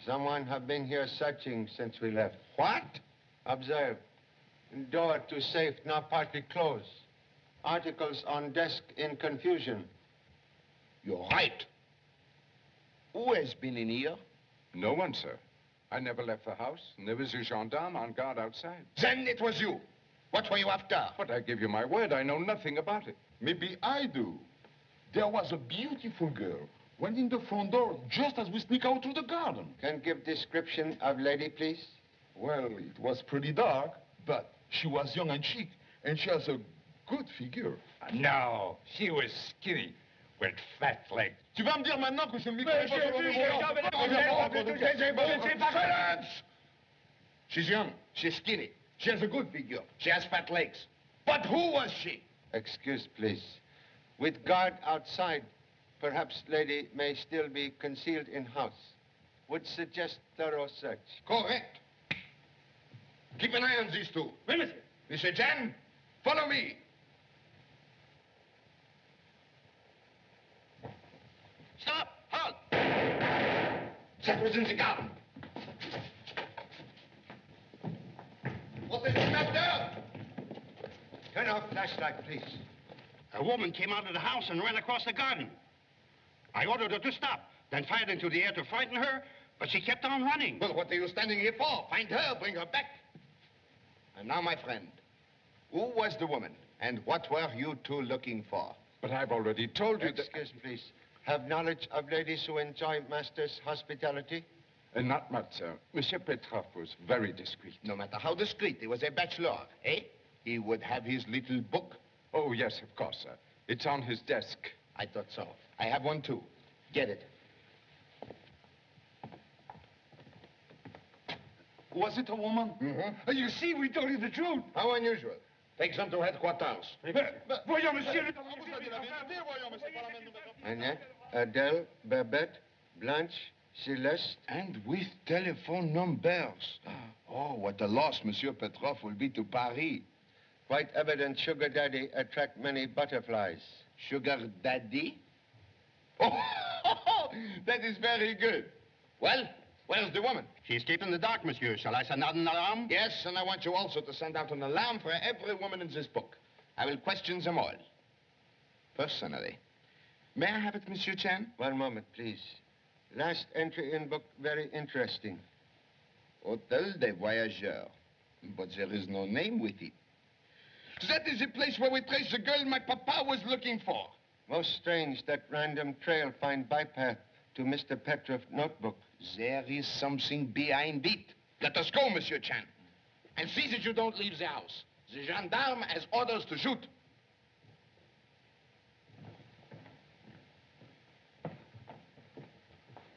Someone have been here searching since we left. What? Observe. Door to safe now partly closed. Articles on desk in confusion. You're right. Who has been in here? No one, sir. I never left the house, and there was a gendarme on guard outside. Then it was you. What were you after? But I give you my word, I know nothing about it. Maybe I do. There was a beautiful girl. Went in the front door just as we sneak out through the garden. Can give description of lady, please? Well, it was pretty dark, but she was young and chic, and she has a good figure. No, she was skinny, with fat legs. Tu vas me dire maintenant que je me Silence! She's young. She's skinny. She has a good figure. She has fat legs. But who was she? Excuse, please. With guard outside, perhaps lady may still be concealed in house. Would suggest thorough search. Correct. Keep an eye on these two. Oui, monsieur. Monsieur Chen, follow me. Stop! Halt! That was in the garden. What is the matter? Turn off flashlight, please. A woman came out of the house and ran across the garden. I ordered her to stop, then fired into the air to frighten her, but she kept on running. Well, what are you standing here for? Find her, bring her back. And now, my friend, who was the woman, and what were you two looking for? But I've already told you that... Excuse, please. Have knowledge of ladies who enjoy master's hospitality? Not much, sir. Monsieur Petrov was very discreet. No matter how discreet, he was a bachelor, eh? He would have his little book. Oh, yes, of course, sir. It's on his desk. I thought so. I have one, too. Get it. Was it a woman? Mm-hmm. You see, we told you the truth. How unusual. Take some to headquarters. Voyons, monsieur. Annette, Adele, Babette, Blanche, Celeste. And with telephone numbers. Oh, what a loss Monsieur Petrov will be to Paris. Quite evident sugar daddy attract many butterflies. Sugar daddy? Oh, that is very good. Well, where's the woman? She's keeping the dark, monsieur. Shall I send out an alarm? Yes, and I want you also to send out an alarm for every woman in this book. I will question them all. Personally. May I have it, Monsieur Chan? One moment, please. Last entry in book, very interesting. Hôtel des Voyageurs. But there is no name with it. That is the place where we traced the girl my papa was looking for. Most strange that random trail find bypath to Mr. Petroff's notebook. There is something behind it. Let us go, Monsieur Chan. And see that you don't leave the house. The gendarme has orders to shoot.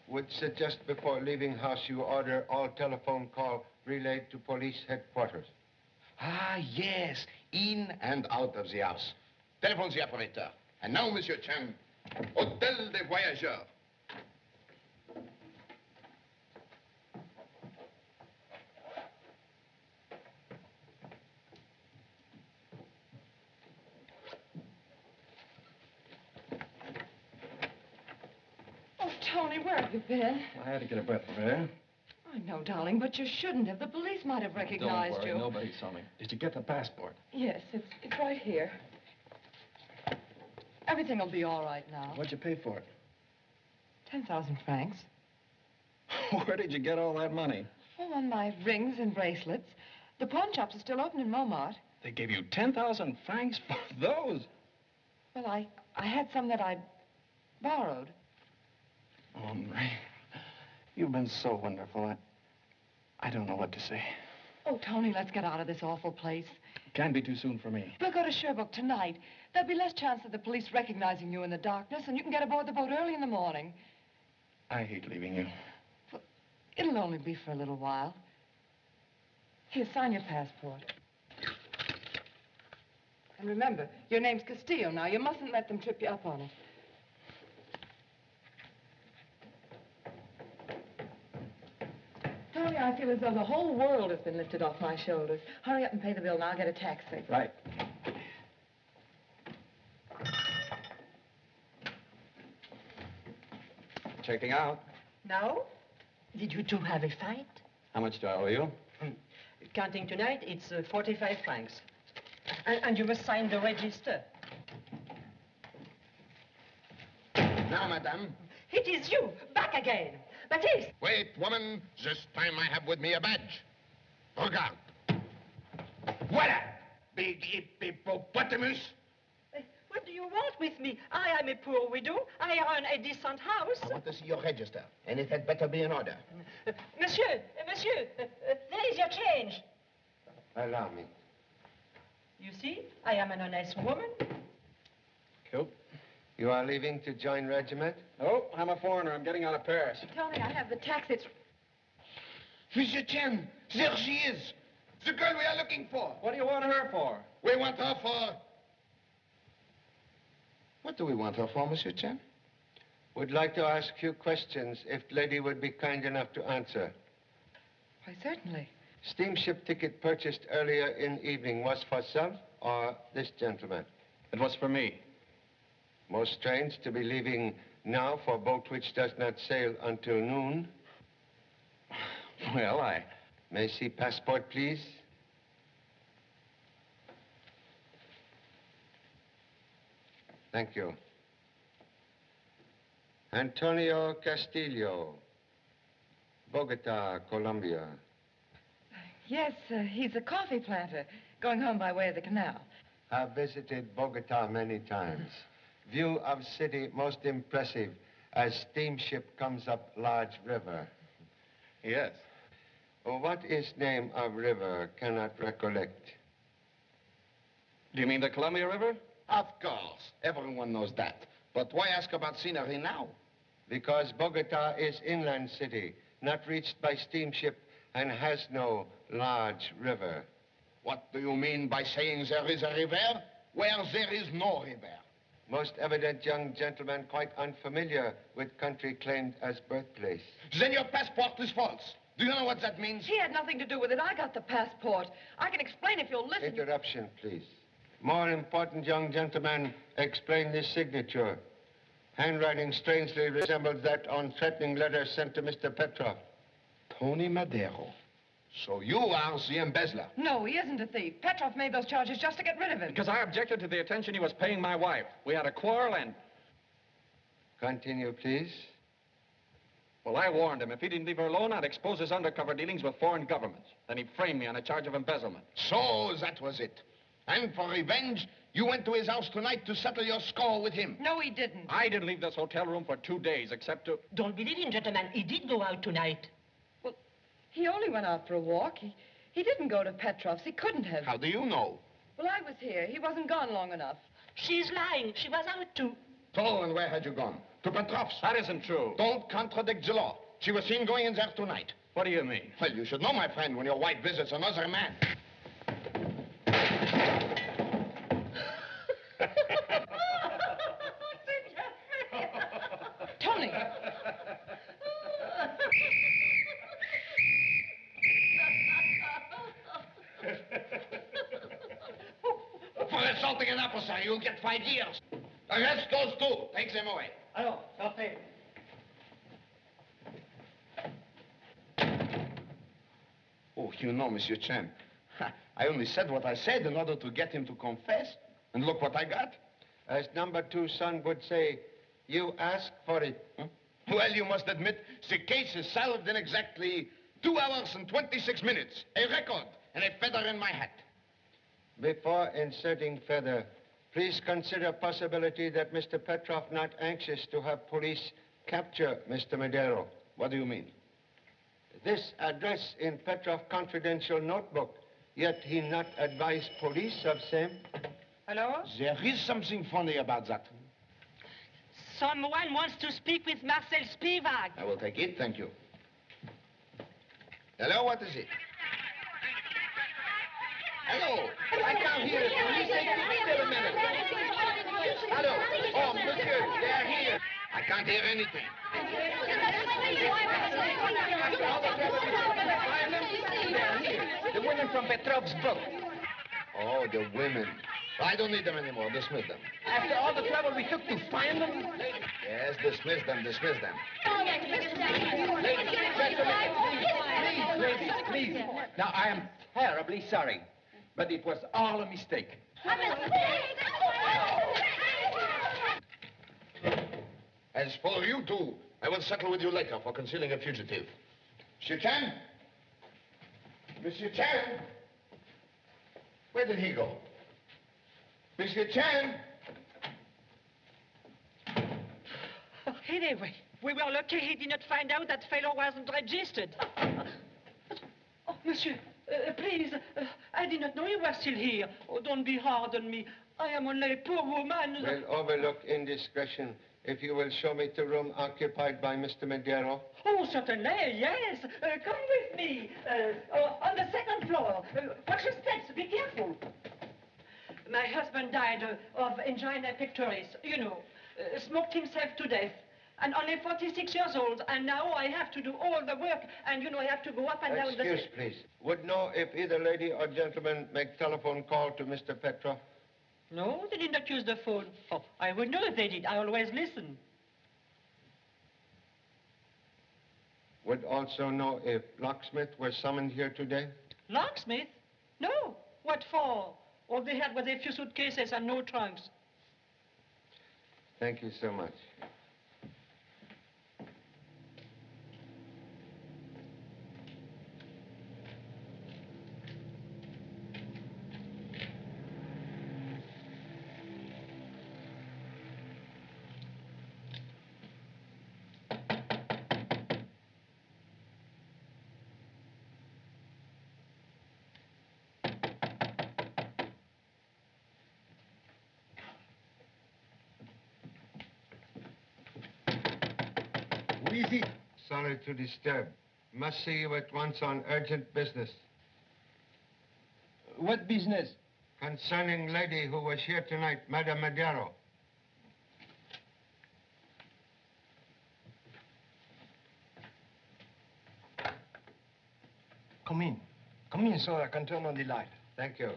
Would suggest before leaving house you order all telephone call relayed to police headquarters. Ah, yes. In and out of the house. Telephone the operator. And now, Monsieur Chan, Hôtel des Voyageurs. Oh, Tony, where have you been? I had to get a breath of air. I know, darling, but you shouldn't have. The police might have recognized Don't worry, you. nobody saw me. Did you get the passport? Yes, it's right here. Everything will be all right now. What'd you pay for it? 10,000 francs. Where did you get all that money? Oh, on my rings and bracelets. The pawn shops are still open in Montmartre. They gave you 10,000 francs for those? Well, I had some that I borrowed. Henri, you've been so wonderful. I don't know what to say. Oh, Tony, let's get out of this awful place. Can't be too soon for me. We'll go to Sherbrooke tonight. There'll be less chance of the police recognizing you in the darkness, and you can get aboard the boat early in the morning. I hate leaving you. Well, it'll only be for a little while. Here, sign your passport. And remember, your name's Castillo now. You mustn't let them trip you up on it. Tony, I feel as though the whole world has been lifted off my shoulders. Hurry up and pay the bill, and I'll get a taxi. Right. Checking out. Now? Did you two have a fight? How much do I owe you? Counting tonight, it's 45 francs. And you must sign the register. Now, madame. It is you, back again. Baptiste! Wait, woman. This time I have with me a badge. Regarde. Voila! Big hippopotamus. What do you want with me? I am a poor widow. I own a decent house. I want to see your register, and it had better be in order. Monsieur, there is your change. Allow me. You see, I am an honest woman. Cool. You are leaving to join regiment? Oh, I'm a foreigner. I'm getting out of Paris. Tony, I have the taxi. Monsieur Chen, there she is. The girl we are looking for. What do you want her for? We want her for... What do we want her for, Monsieur Chen? Would like to ask you questions, if lady would be kind enough to answer. Why, certainly. Steamship ticket purchased earlier in evening was for self or this gentleman? It was for me. Most strange to be leaving now for boat which does not sail until noon. Well, I... May see passport, please? Thank you. Antonio Castillo, Bogota, Colombia. Yes, he's a coffee planter, going home by way of the canal. I've visited Bogota many times. View of city most impressive as steamship comes up large river. Yes. What is name of river? Cannot recollect. Do you mean the Columbia River? Of course. Everyone knows that. But why ask about scenery now? Because Bogota is inland city, not reached by steamship, and has no large river. What do you mean by saying there is a river where there is no river? Most evident young gentleman quite unfamiliar with country claimed as birthplace. Then your passport is false. Do you know what that means? He had nothing to do with it. I got the passport. I can explain if you'll listen. Interruption, please. More important, young gentleman, explain this signature. Handwriting strangely resembles that on threatening letters sent to Mr. Petrov. Tony Madero. So you are the embezzler. No, he isn't a thief. Petrov made those charges just to get rid of him. Because I objected to the attention he was paying my wife. We had a quarrel and... Continue, please. Well, I warned him. If he didn't leave her alone, I'd expose his undercover dealings with foreign governments. Then he framed me on a charge of embezzlement. So that was it. And for revenge, you went to his house tonight to settle your score with him. No, he didn't. I didn't leave this hotel room for 2 days, except to... Don't believe him, gentlemen. He did go out tonight. Well, he only went out for a walk. He didn't go to Petrov's. He couldn't have. How do you know? Well, I was here. He wasn't gone long enough. She's lying. She was out too. So, and where had you gone? To Petrov's? That isn't true. Don't contradict the law. She was seen going in there tonight. What do you mean? Well, you should know, my friend, when your wife visits another man. Tony! For assaulting an officer, you'll get 5 years. Arrest those two. Take them away. Alors, sortez. Oh, you know, Monsieur Chen, I only said what I said in order to get him to confess. And look what I got. As number 2 son would say, you asked for it. Huh? Well, you must admit, the case is solved in exactly 2 hours and 26 minutes. A record and a feather in my hat. Before inserting feather, please consider possibility that Mr. Petrov not anxious to have police capture Mr. Madero. What do you mean? This address in Petrov confidential notebook, yet he not advise police of same. Hello? There is something funny about that. Someone wants to speak with Marcel Spivak. I will take it, thank you. Hello, what is it? Hello, I can't hear it. Will you say, give me a minute? Hello, oh, monsieur, they are here. I can't hear anything. The women from Petrov's book. Oh, the women. I don't need them anymore. Dismiss them. After all the trouble we took to find them? Yes, dismiss them, dismiss them. Ladies, please. Now, I am terribly sorry, but it was all a mistake. As for you two, I will settle with you later for concealing a fugitive. Monsieur Chan? Monsieur Chan? Where did he go? Monsieur Chan? Oh, anyway, we were lucky he did not find out that fellow wasn't registered. Oh, monsieur, please, I did not know you were still here. Oh, don't be hard on me. I am only a poor woman. We'll overlook indiscretion if you will show me the room occupied by Mr. Madero. Oh, certainly, yes. Come with me. On the 2nd floor. Watch your steps. Be careful. My husband died of angina pectoris. You know, smoked himself to death. And only 46 years old. And now I have to do all the work. And, you know, I have to go up and down the... Excuse, please. Would know if either lady or gentleman make telephone call to Mr. Petrov? No, they did not use the phone. Oh, I would know if they did. I always listen. Would also know if locksmith was summoned here today? Locksmith? No. What for? All they had was a few suitcases and no trunks. Thank you so much. Who is it? Sorry to disturb. Must see you at once on urgent business. What business? Concerning lady who was here tonight, Madame Madero. Come in. Come in so I can turn on the light. Thank you.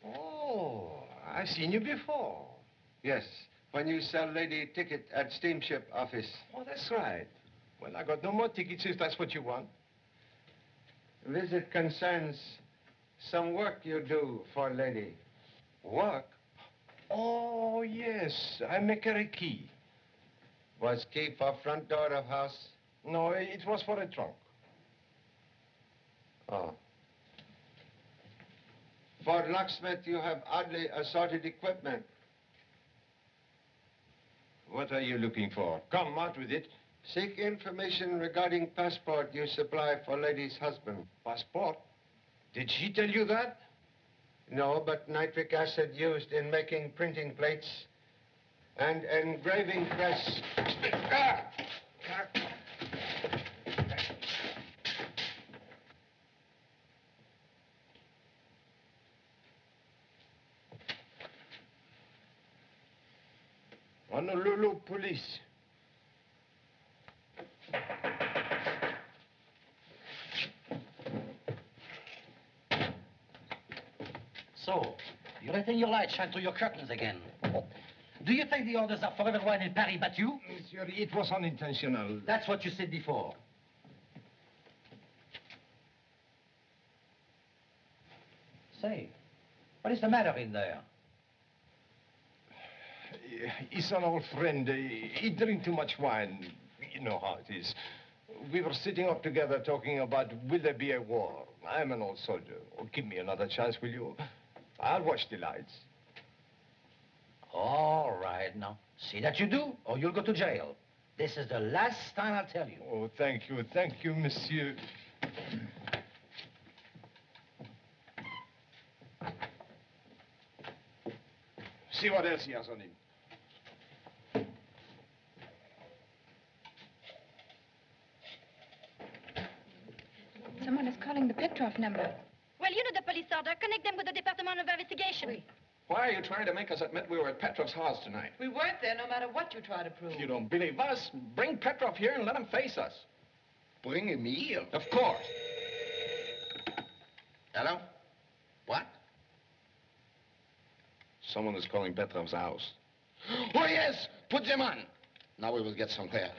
Oh, I've seen you before. Yes, when you sell lady ticket at steamship office. Oh, that's right. Well, I got no more tickets if that's what you want. Visit concerns some work you do for lady. Work? Oh, yes. I make her a key. Was key for front door of house? No, it was for a trunk. Oh. For locksmith, you have oddly assorted equipment. What are you looking for? Come, out with it. Seek information regarding passport you supply for lady's husband. Passport? Did she tell you that? No, but nitric acid used in making printing plates and engraving press. Honolulu police. So, you're letting your light shine through your curtains again. Do you think the orders are for everyone in Paris but you? Monsieur, it was unintentional. That's what you said before. Say, what is the matter in there? He's an old friend. He drinks too much wine. You know how it is. We were sitting up together talking about will there be a war. I'm an old soldier. Oh, give me another chance, will you? I'll watch the lights. All right, now. See that you do, or you'll go to jail. This is the last time I'll tell you. Oh, thank you, monsieur. See what else he has on him. Someone is calling the Petrov number. Well, you know the police order. Connect them with the Department of Investigation. Oui. Why are you trying to make us admit we were at Petrov's house tonight? We weren't there no matter what you try to prove. If you don't believe us, bring Petrov here and let him face us. Bring him here? Of course. Hello? What? Someone is calling Petrov's house. Oh, yes! Put them on! Now we will get somewhere.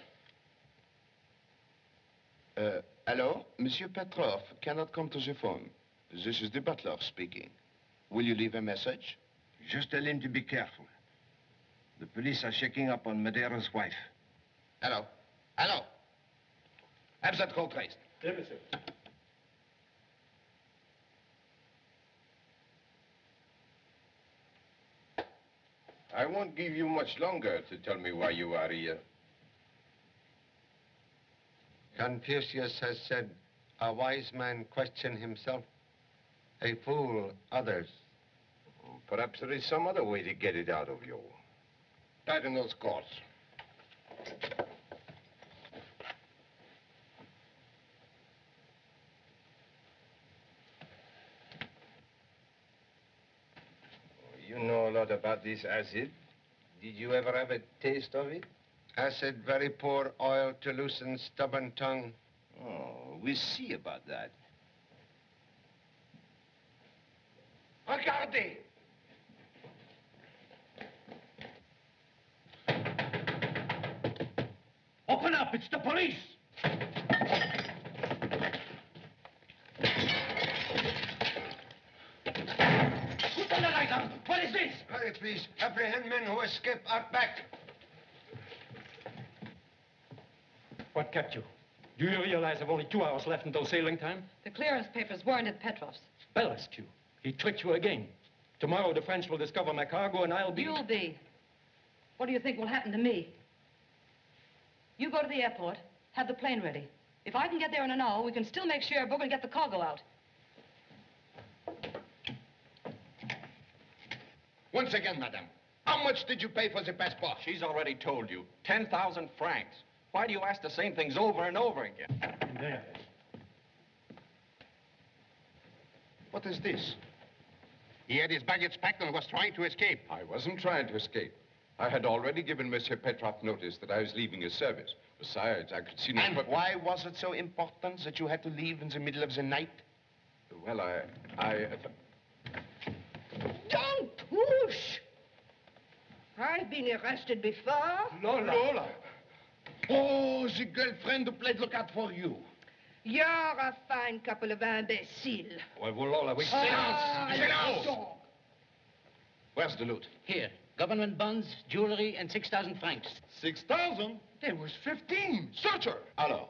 Hello? Monsieur Petrov cannot come to the phone. This is the butler speaking. Will you leave a message? Just tell him to be careful. The police are checking up on Madeire's wife. Hello? Hello? Have that call traced. Yes, monsieur. I won't give you much longer to tell me why you are here. Confucius has said, a wise man question himself, a fool others. Perhaps there is some other way to get it out of you. Tighten those cords. You know a lot about this acid. Did you ever have a taste of it? Acid, very poor oil to loosen stubborn tongue. Oh, we'll see about that. Regardez! Open up, it's the police! Put the light on. What is this? Hurry, please. Apprehend men who escape out back. What kept you? Do you realize I've only 2 hours left until sailing time? The clearance papers weren't at Petrov's. Belescu. He tricked you again. Tomorrow the French will discover my cargo and I'll be... You'll be. What do you think will happen to me? You go to the airport, have the plane ready. If I can get there in an hour, we can still make Cherbourg and get the cargo out. Once again, madame, how much did you pay for the passport? She's already told you. 10,000 francs. Why do you ask the same things over and over again? There. What is this? He had his baggage packed and was trying to escape. I wasn't trying to escape. I had already given Monsieur Petrov notice that I was leaving his service. Besides, I could see no... And why was it so important that you had to leave in the middle of the night? Well, Don't push! I've been arrested before. Lola. Oh, the girlfriend who played lookout for you. You're a fine couple of imbeciles. Well, Lola, we... Silence! Where's the loot? Here. Government bonds, jewelry, and 6,000 francs. 6,000? There was 15. Search her. Alors?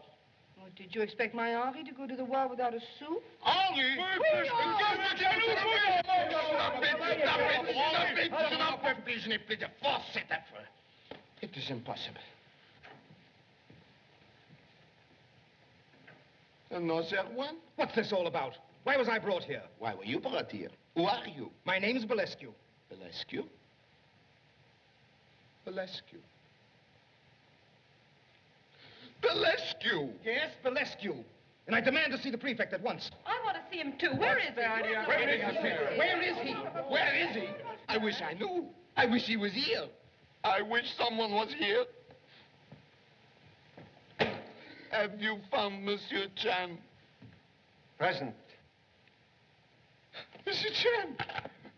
Oh, did you expect my Henri to go to the war without a sou? Henri! Je n'ai plus de force, cette affaire. It is impossible. No, sir, one? What's this all about? Why was I brought here? Why were you brought here? Who are you? My name's Belescu. Belescu? Belescu. Belescu! Yes, Belescu. And I demand to see the prefect at once. I want to see him, too. Where is he? Where is he? Where is he? Where is he? I wish I knew. I wish he was here. I wish someone was here. Have you found Monsieur Chan? Present. Monsieur Chan!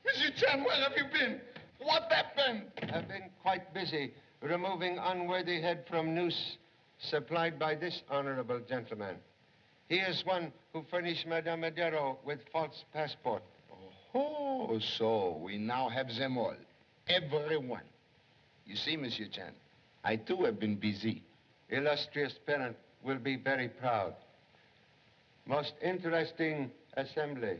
Monsieur Chan, where have you been? What happened? I've been quite busy removing unworthy head from noose supplied by this honorable gentleman. He is one who furnished Madame Madero with false passport. Oh, so we now have them all. Everyone. You see, Monsieur Chan, I too have been busy. Illustrious parent will be very proud. Most interesting assembly.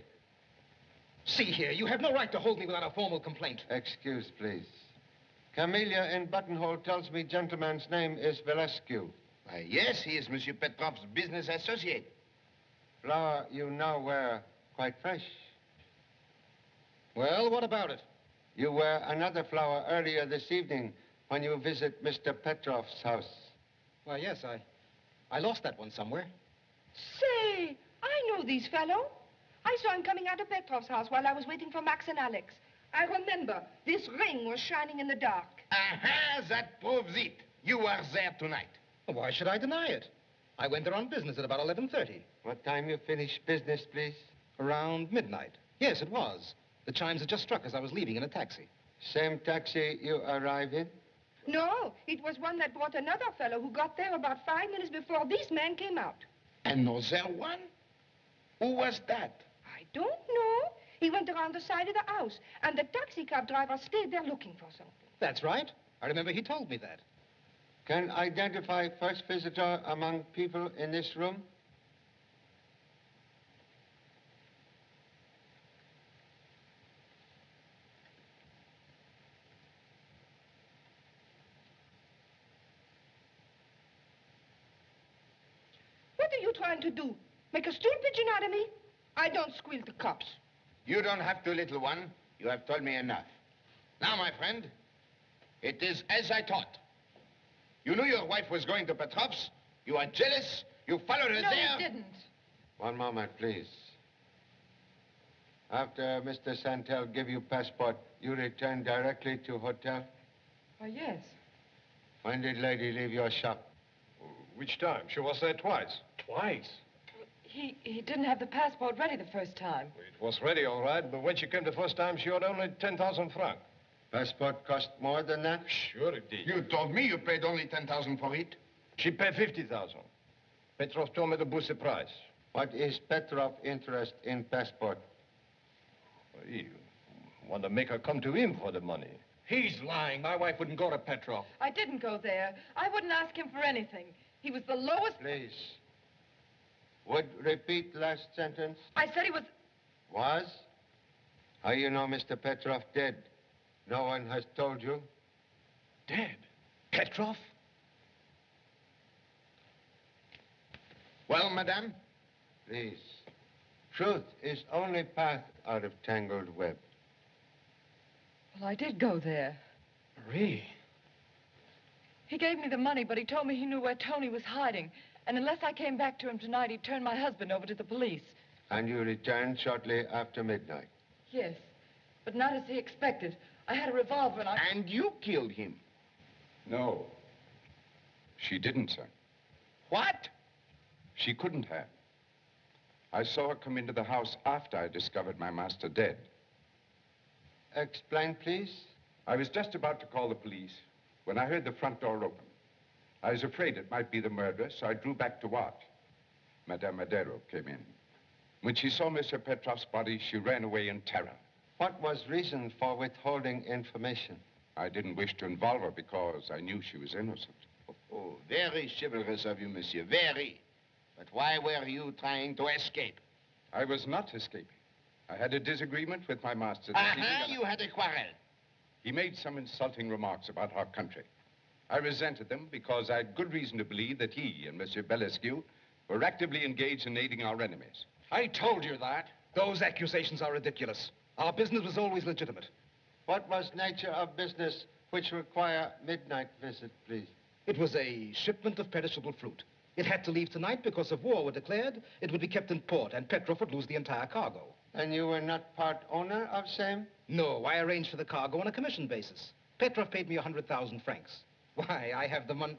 See here, you have no right to hold me without a formal complaint. Excuse, please. Camellia in buttonhole tells me gentleman's name is Belescu. Yes, he is Monsieur Petrov's business associate. Flower you now wear quite fresh. Well, what about it? You wear another flower earlier this evening when you visit Mr. Petrov's house. Why, yes, I lost that one somewhere. Say, I know this fellow. I saw him coming out of Petrov's house while I was waiting for Max and Alex. I remember this ring was shining in the dark. Aha, that proves it. You were there tonight. Well, why should I deny it? I went there on business at about 11:30. What time you finish business, please? Around midnight. Yes, it was. The chimes had just struck as I was leaving in a taxi. Same taxi you arrive in? No, it was one that brought another fellow who got there about 5 minutes before this man came out. Another one? Who was that? I don't know. He went around the side of the house, and the taxi cab driver stayed there looking for something. That's right. I remember he told me that. Can identify first visitor among people in this room? What are you trying to do? Make a stool pigeon out of me? I don't squeal to cops. You don't have to, little one. You have told me enough. Now, my friend, it is as I thought. You knew your wife was going to Petrov's. You are jealous. You followed her there. No, he didn't. One moment, please. After Mr. Santel gave you passport, you returned directly to hotel? Why, yes. When did lady leave your shop? Which time? She was there twice. Twice? He didn't have the passport ready the first time. It was ready, all right, but when she came the first time, she owed only 10,000 francs. Passport cost more than that? Sure it did. You told me you paid only 10,000 for it. She paid 50,000. Petrov told me to boost the price. What is Petrov's interest in passport? He want to make her come to him for the money. He's lying. My wife wouldn't go to Petrov. I didn't go there. I wouldn't ask him for anything. He was the lowest... Please. Would repeat last sentence. I said he was... Was? How you know Mr. Petrov dead? No one has told you? Dead? Petrov? Well, madame? Please. Truth is only path out of tangled web. Well, I did go there. Marie. He gave me the money, but he told me he knew where Tony was hiding. And unless I came back to him tonight, he'd turn my husband over to the police. And you returned shortly after midnight? Yes, but not as he expected. I had a revolver and I... And you killed him? No. She didn't, sir. What? She couldn't have. I saw her come into the house after I discovered my master dead. Explain, please. I was just about to call the police when I heard the front door open. I was afraid it might be the murderer, so I drew back to watch. Madame Madero came in. When she saw Monsieur Petrov's body, she ran away in terror. What was reason for withholding information? I didn't wish to involve her because I knew she was innocent. Oh, very chivalrous of you, monsieur, very. But why were you trying to escape? I was not escaping. I had a disagreement with my master. You had a quarrel. He made some insulting remarks about our country. I resented them because I had good reason to believe that he and Monsieur Belescu were actively engaged in aiding our enemies. I told you that. Those accusations are ridiculous. Our business was always legitimate. What was nature of business which require midnight visit, please? It was a shipment of perishable fruit. It had to leave tonight because if war were declared, it would be kept in port, and Petrov would lose the entire cargo. And you were not part owner of same? No, I arranged for the cargo on a commission basis. Petrov paid me 100,000 francs. Why, I have the money.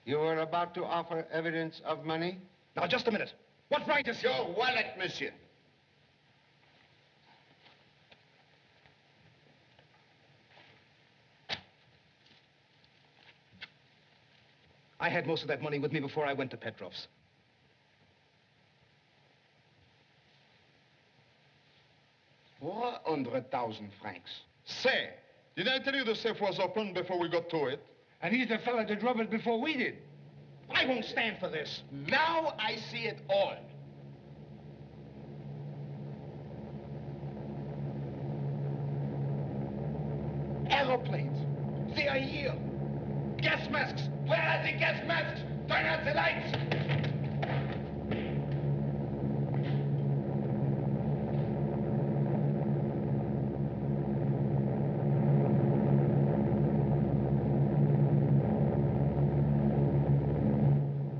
You were about to offer evidence of money? Now, just a minute. What right is your wallet, monsieur? I had most of that money with me before I went to Petrov's. $400,000 francs. Say, did I tell you the safe was open before we got to it? And he's the fella that robbed it before we did. I won't stand for this. Now I see it all. Aeroplanes. They are here. Gas masks. Where are the gas masks? Turn out the lights.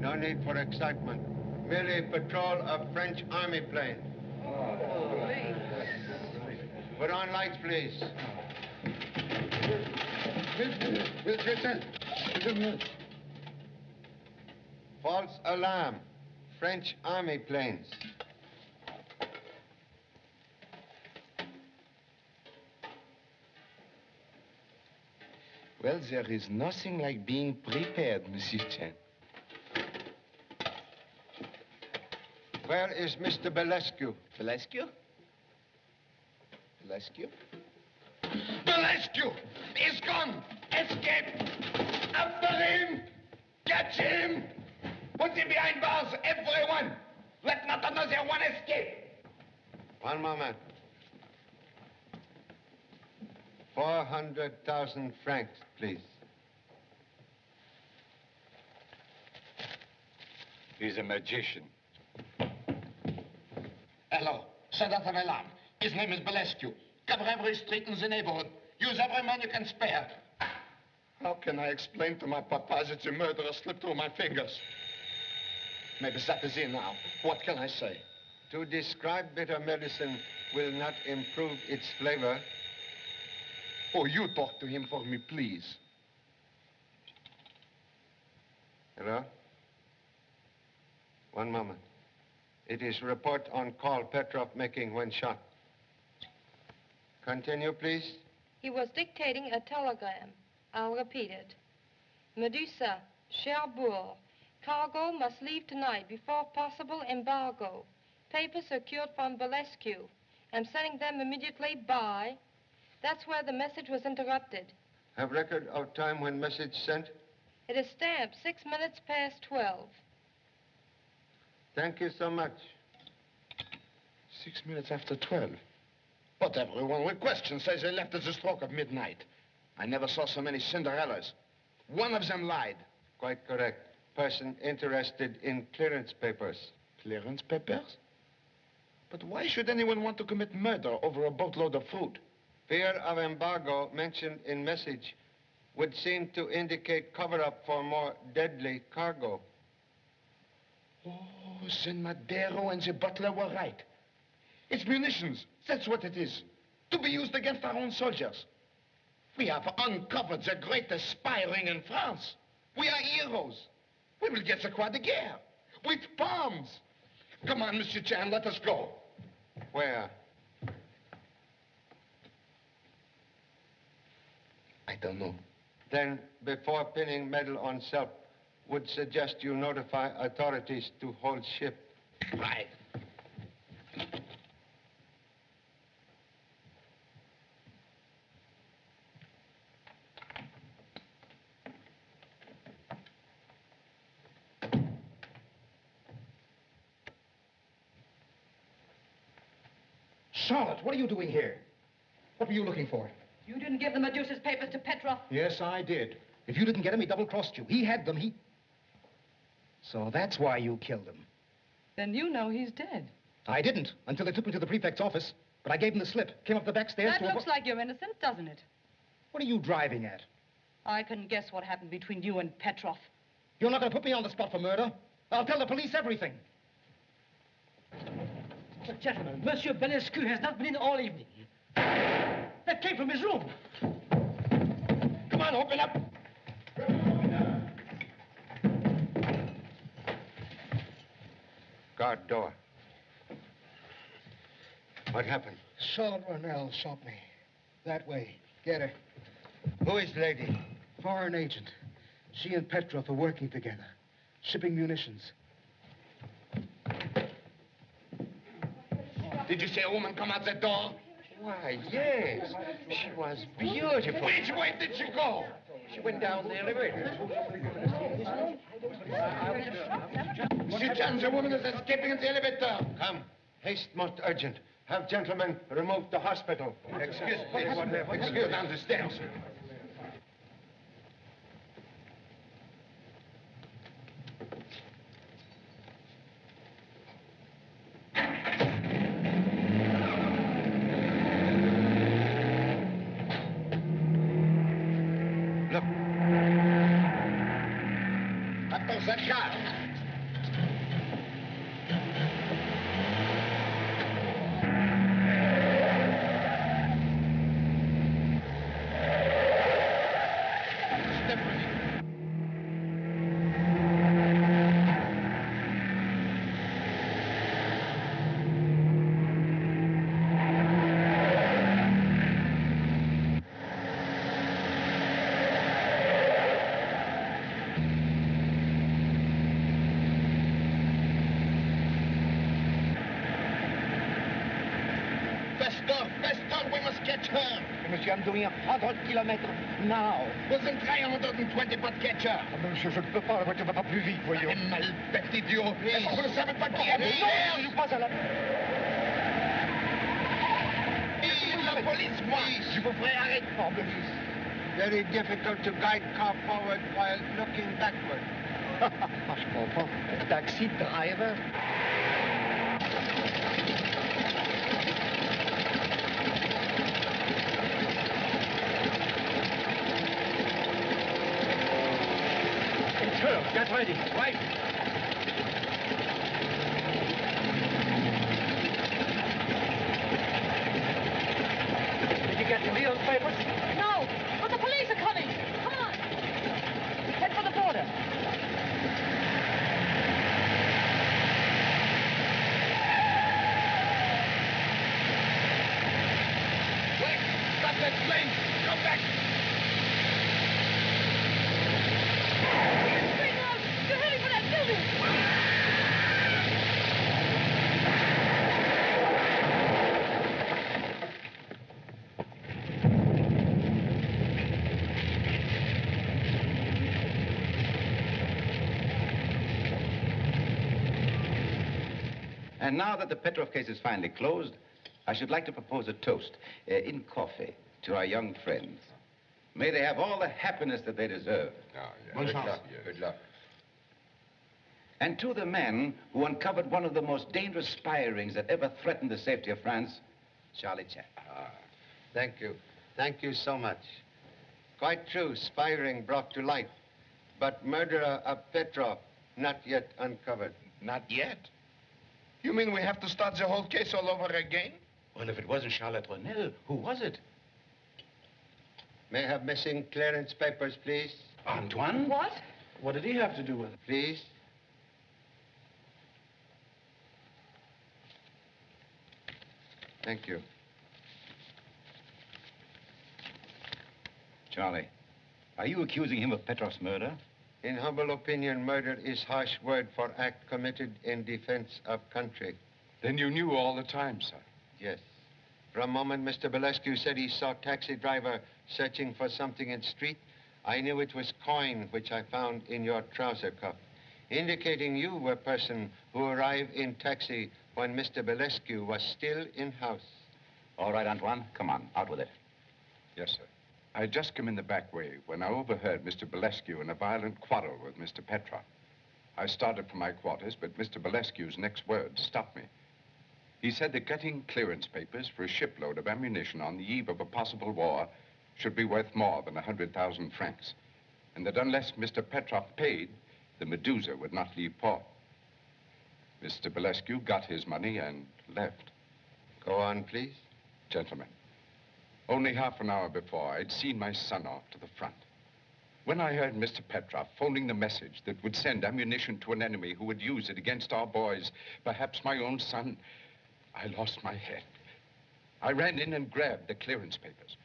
No need for excitement. Merely patrol of French army plane. Put on lights, please. False alarm. French army planes. Well, there is nothing like being prepared, Monsieur Chen. Where is Mr. Belescu? Belescu? Belescu? Belescu! He's gone! Escape! After him! Catch him! Put him behind bars, everyone! Let not another one escape! One moment. 400,000 francs, please. He's a magician. Hello. Set off an alarm. His name is Belescu. Cover every street in the neighborhood. Use every man you can spare. How can I explain to my papa that the murderer slipped through my fingers? Maybe that is it now. What can I say? To describe bitter medicine will not improve its flavor. Oh, you talk to him for me, please. Hello? One moment. It is report on call Petrov making when shot. Continue, please. He was dictating a telegram. I'll repeat it. Medusa, Cherbourg. Cargo must leave tonight before possible embargo. Papers secured from Belescu. I'm sending them immediately by. That's where the message was interrupted. Have record of time when message sent? It is stamped 6 minutes past 12. Thank you so much. 6 minutes after 12. But everyone with questions says they left at the stroke of midnight. I never saw so many Cinderellas. One of them lied. Quite correct. Person interested in clearance papers. Clearance papers? But why should anyone want to commit murder over a boatload of fruit? Fear of embargo mentioned in message would seem to indicate cover-up for more deadly cargo. Oh, then Madero and the butler were right. It's munitions. That's what it is. To be used against our own soldiers. We have uncovered the greatest spy ring in France. We are heroes. We will get the Croix de Guerre. With palms. Come on, Monsieur Chan, let us go. Where? I don't know. Then, before pinning medal on self, would suggest you notify authorities to hold ship. Right. Charlotte, what are you doing here? What were you looking for? You didn't give the Medusa's papers to Petrov. Yes, I did. If you didn't get him, he double-crossed you. He had them, So that's why you killed him. Then you know he's dead. I didn't, until they took me to the prefect's office. But I gave him the slip, came up the back stairs That looks like you're innocent, doesn't it? What are you driving at? I can guess what happened between you and Petrov. You're not going to put me on the spot for murder. I'll tell the police everything. But gentlemen, Monsieur Belescu has not been in all evening. That came from his room. Come on, open up. Guard door. What happened? Charlotte Ronell shot me. That way. Get her. Who is lady? Foreign agent. She and Petrov are working together. Shipping munitions. Did you see a woman come out that door? Why, yes. She was beautiful. Which way did she go? She went down the elevator. Sergeant, the woman is escaping in the elevator. Come. Haste most urgent. Have gentlemen removed to hospital. Excuse me. Excuse down the stairs. Look. Attends, that car. Faster, we must catch her. Monsieur, I'm doing 100 kilometers now. Vous en try 120 pas de catch her. Monsieur, je ne peux pas, la voiture va pas plus vite, voyons. Malbête idiot. Est-ce que vous ne savez pas qui est Non, je ne suis pas à la... La police, moi. Je vous ferai arrêter. Oh, mais Very difficult to guide car forward while looking backward. je comprends. Taxi driver. Get ready. Right. Did you get the Leon's papers? No, but the police are coming. Come on. Head for the border. Wait! Stop that plane! Come back! Straight out! You're heading for that building! And now that the Petrov case is finally closed, I should like to propose a toast in coffee to our young friends. May they have all the happiness that they deserve. Good luck. Good luck. And to the man who uncovered one of the most dangerous spy rings that ever threatened the safety of France, Charlie Chaplin. Thank you. Thank you so much. Quite true, spy ring brought to light. But murderer of Petrov, not yet uncovered. Not yet? You mean we have to start the whole case all over again? Well, if it wasn't Charlotte Ronell, who was it? May I have missing clearance papers, please? Antoine? What? What did he have to do with it? Please. Thank you. Charlie, are you accusing him of Petrov's murder? In humble opinion, murder is harsh word for act committed in defense of country. Then you knew all the time, sir? Yes. For a moment, Mr. Belescu said he saw taxi driver searching for something in street. I knew it was coin, which I found in your trouser cuff, indicating you were person who arrived in taxi when Mr. Belescu was still in house. All right, Antoine, come on, out with it. Yes, sir. I had just come in the back way when I overheard Mr. Belescu in a violent quarrel with Mr. Petrov. I started for my quarters, but Mr. Belescu's next words stopped me. He said that getting clearance papers for a shipload of ammunition on the eve of a possible war should be worth more than 100,000 francs, and that unless Mr. Petrov paid, the Medusa would not leave port. Mr. Belescu got his money and left. Go on, please. Gentlemen, only half an hour before, I'd seen my son off to the front. When I heard Mr. Petrov phoning the message that would send ammunition to an enemy who would use it against our boys, perhaps my own son, I lost my head. I ran in and grabbed the clearance papers.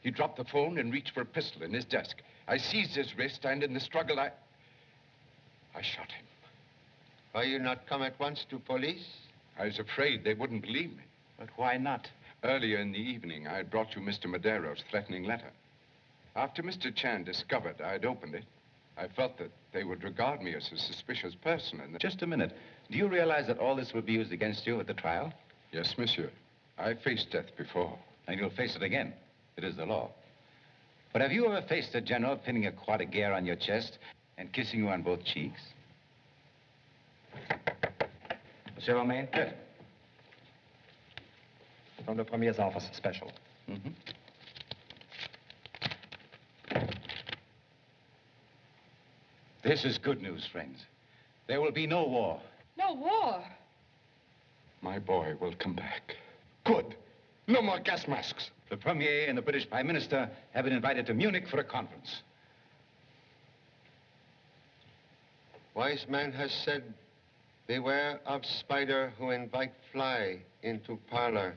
He dropped the phone and reached for a pistol in his desk. I seized his wrist, and in the struggle, I shot him. Why you not come at once to police? I was afraid they wouldn't believe me. But why not? Earlier in the evening, I had brought you Mr. Madero's threatening letter. After Mr. Chan discovered I had opened it, I felt that they would regard me as a suspicious person and that... Just a minute. Do you realize that all this will be used against you at the trial? Yes, monsieur. I faced death before. And you'll face it again. It is the law. But have you ever faced a general pinning a croix de guerre on your chest and kissing you on both cheeks? Monsieur Romain? Yes. From the Premier's office, special. Mm-hmm. This is good news, friends. There will be no war. No war? My boy will come back. Good. No more gas masks. The Premier and the British Prime Minister have been invited to Munich for a conference. Wise man has said, beware of spider who invite fly into parlor.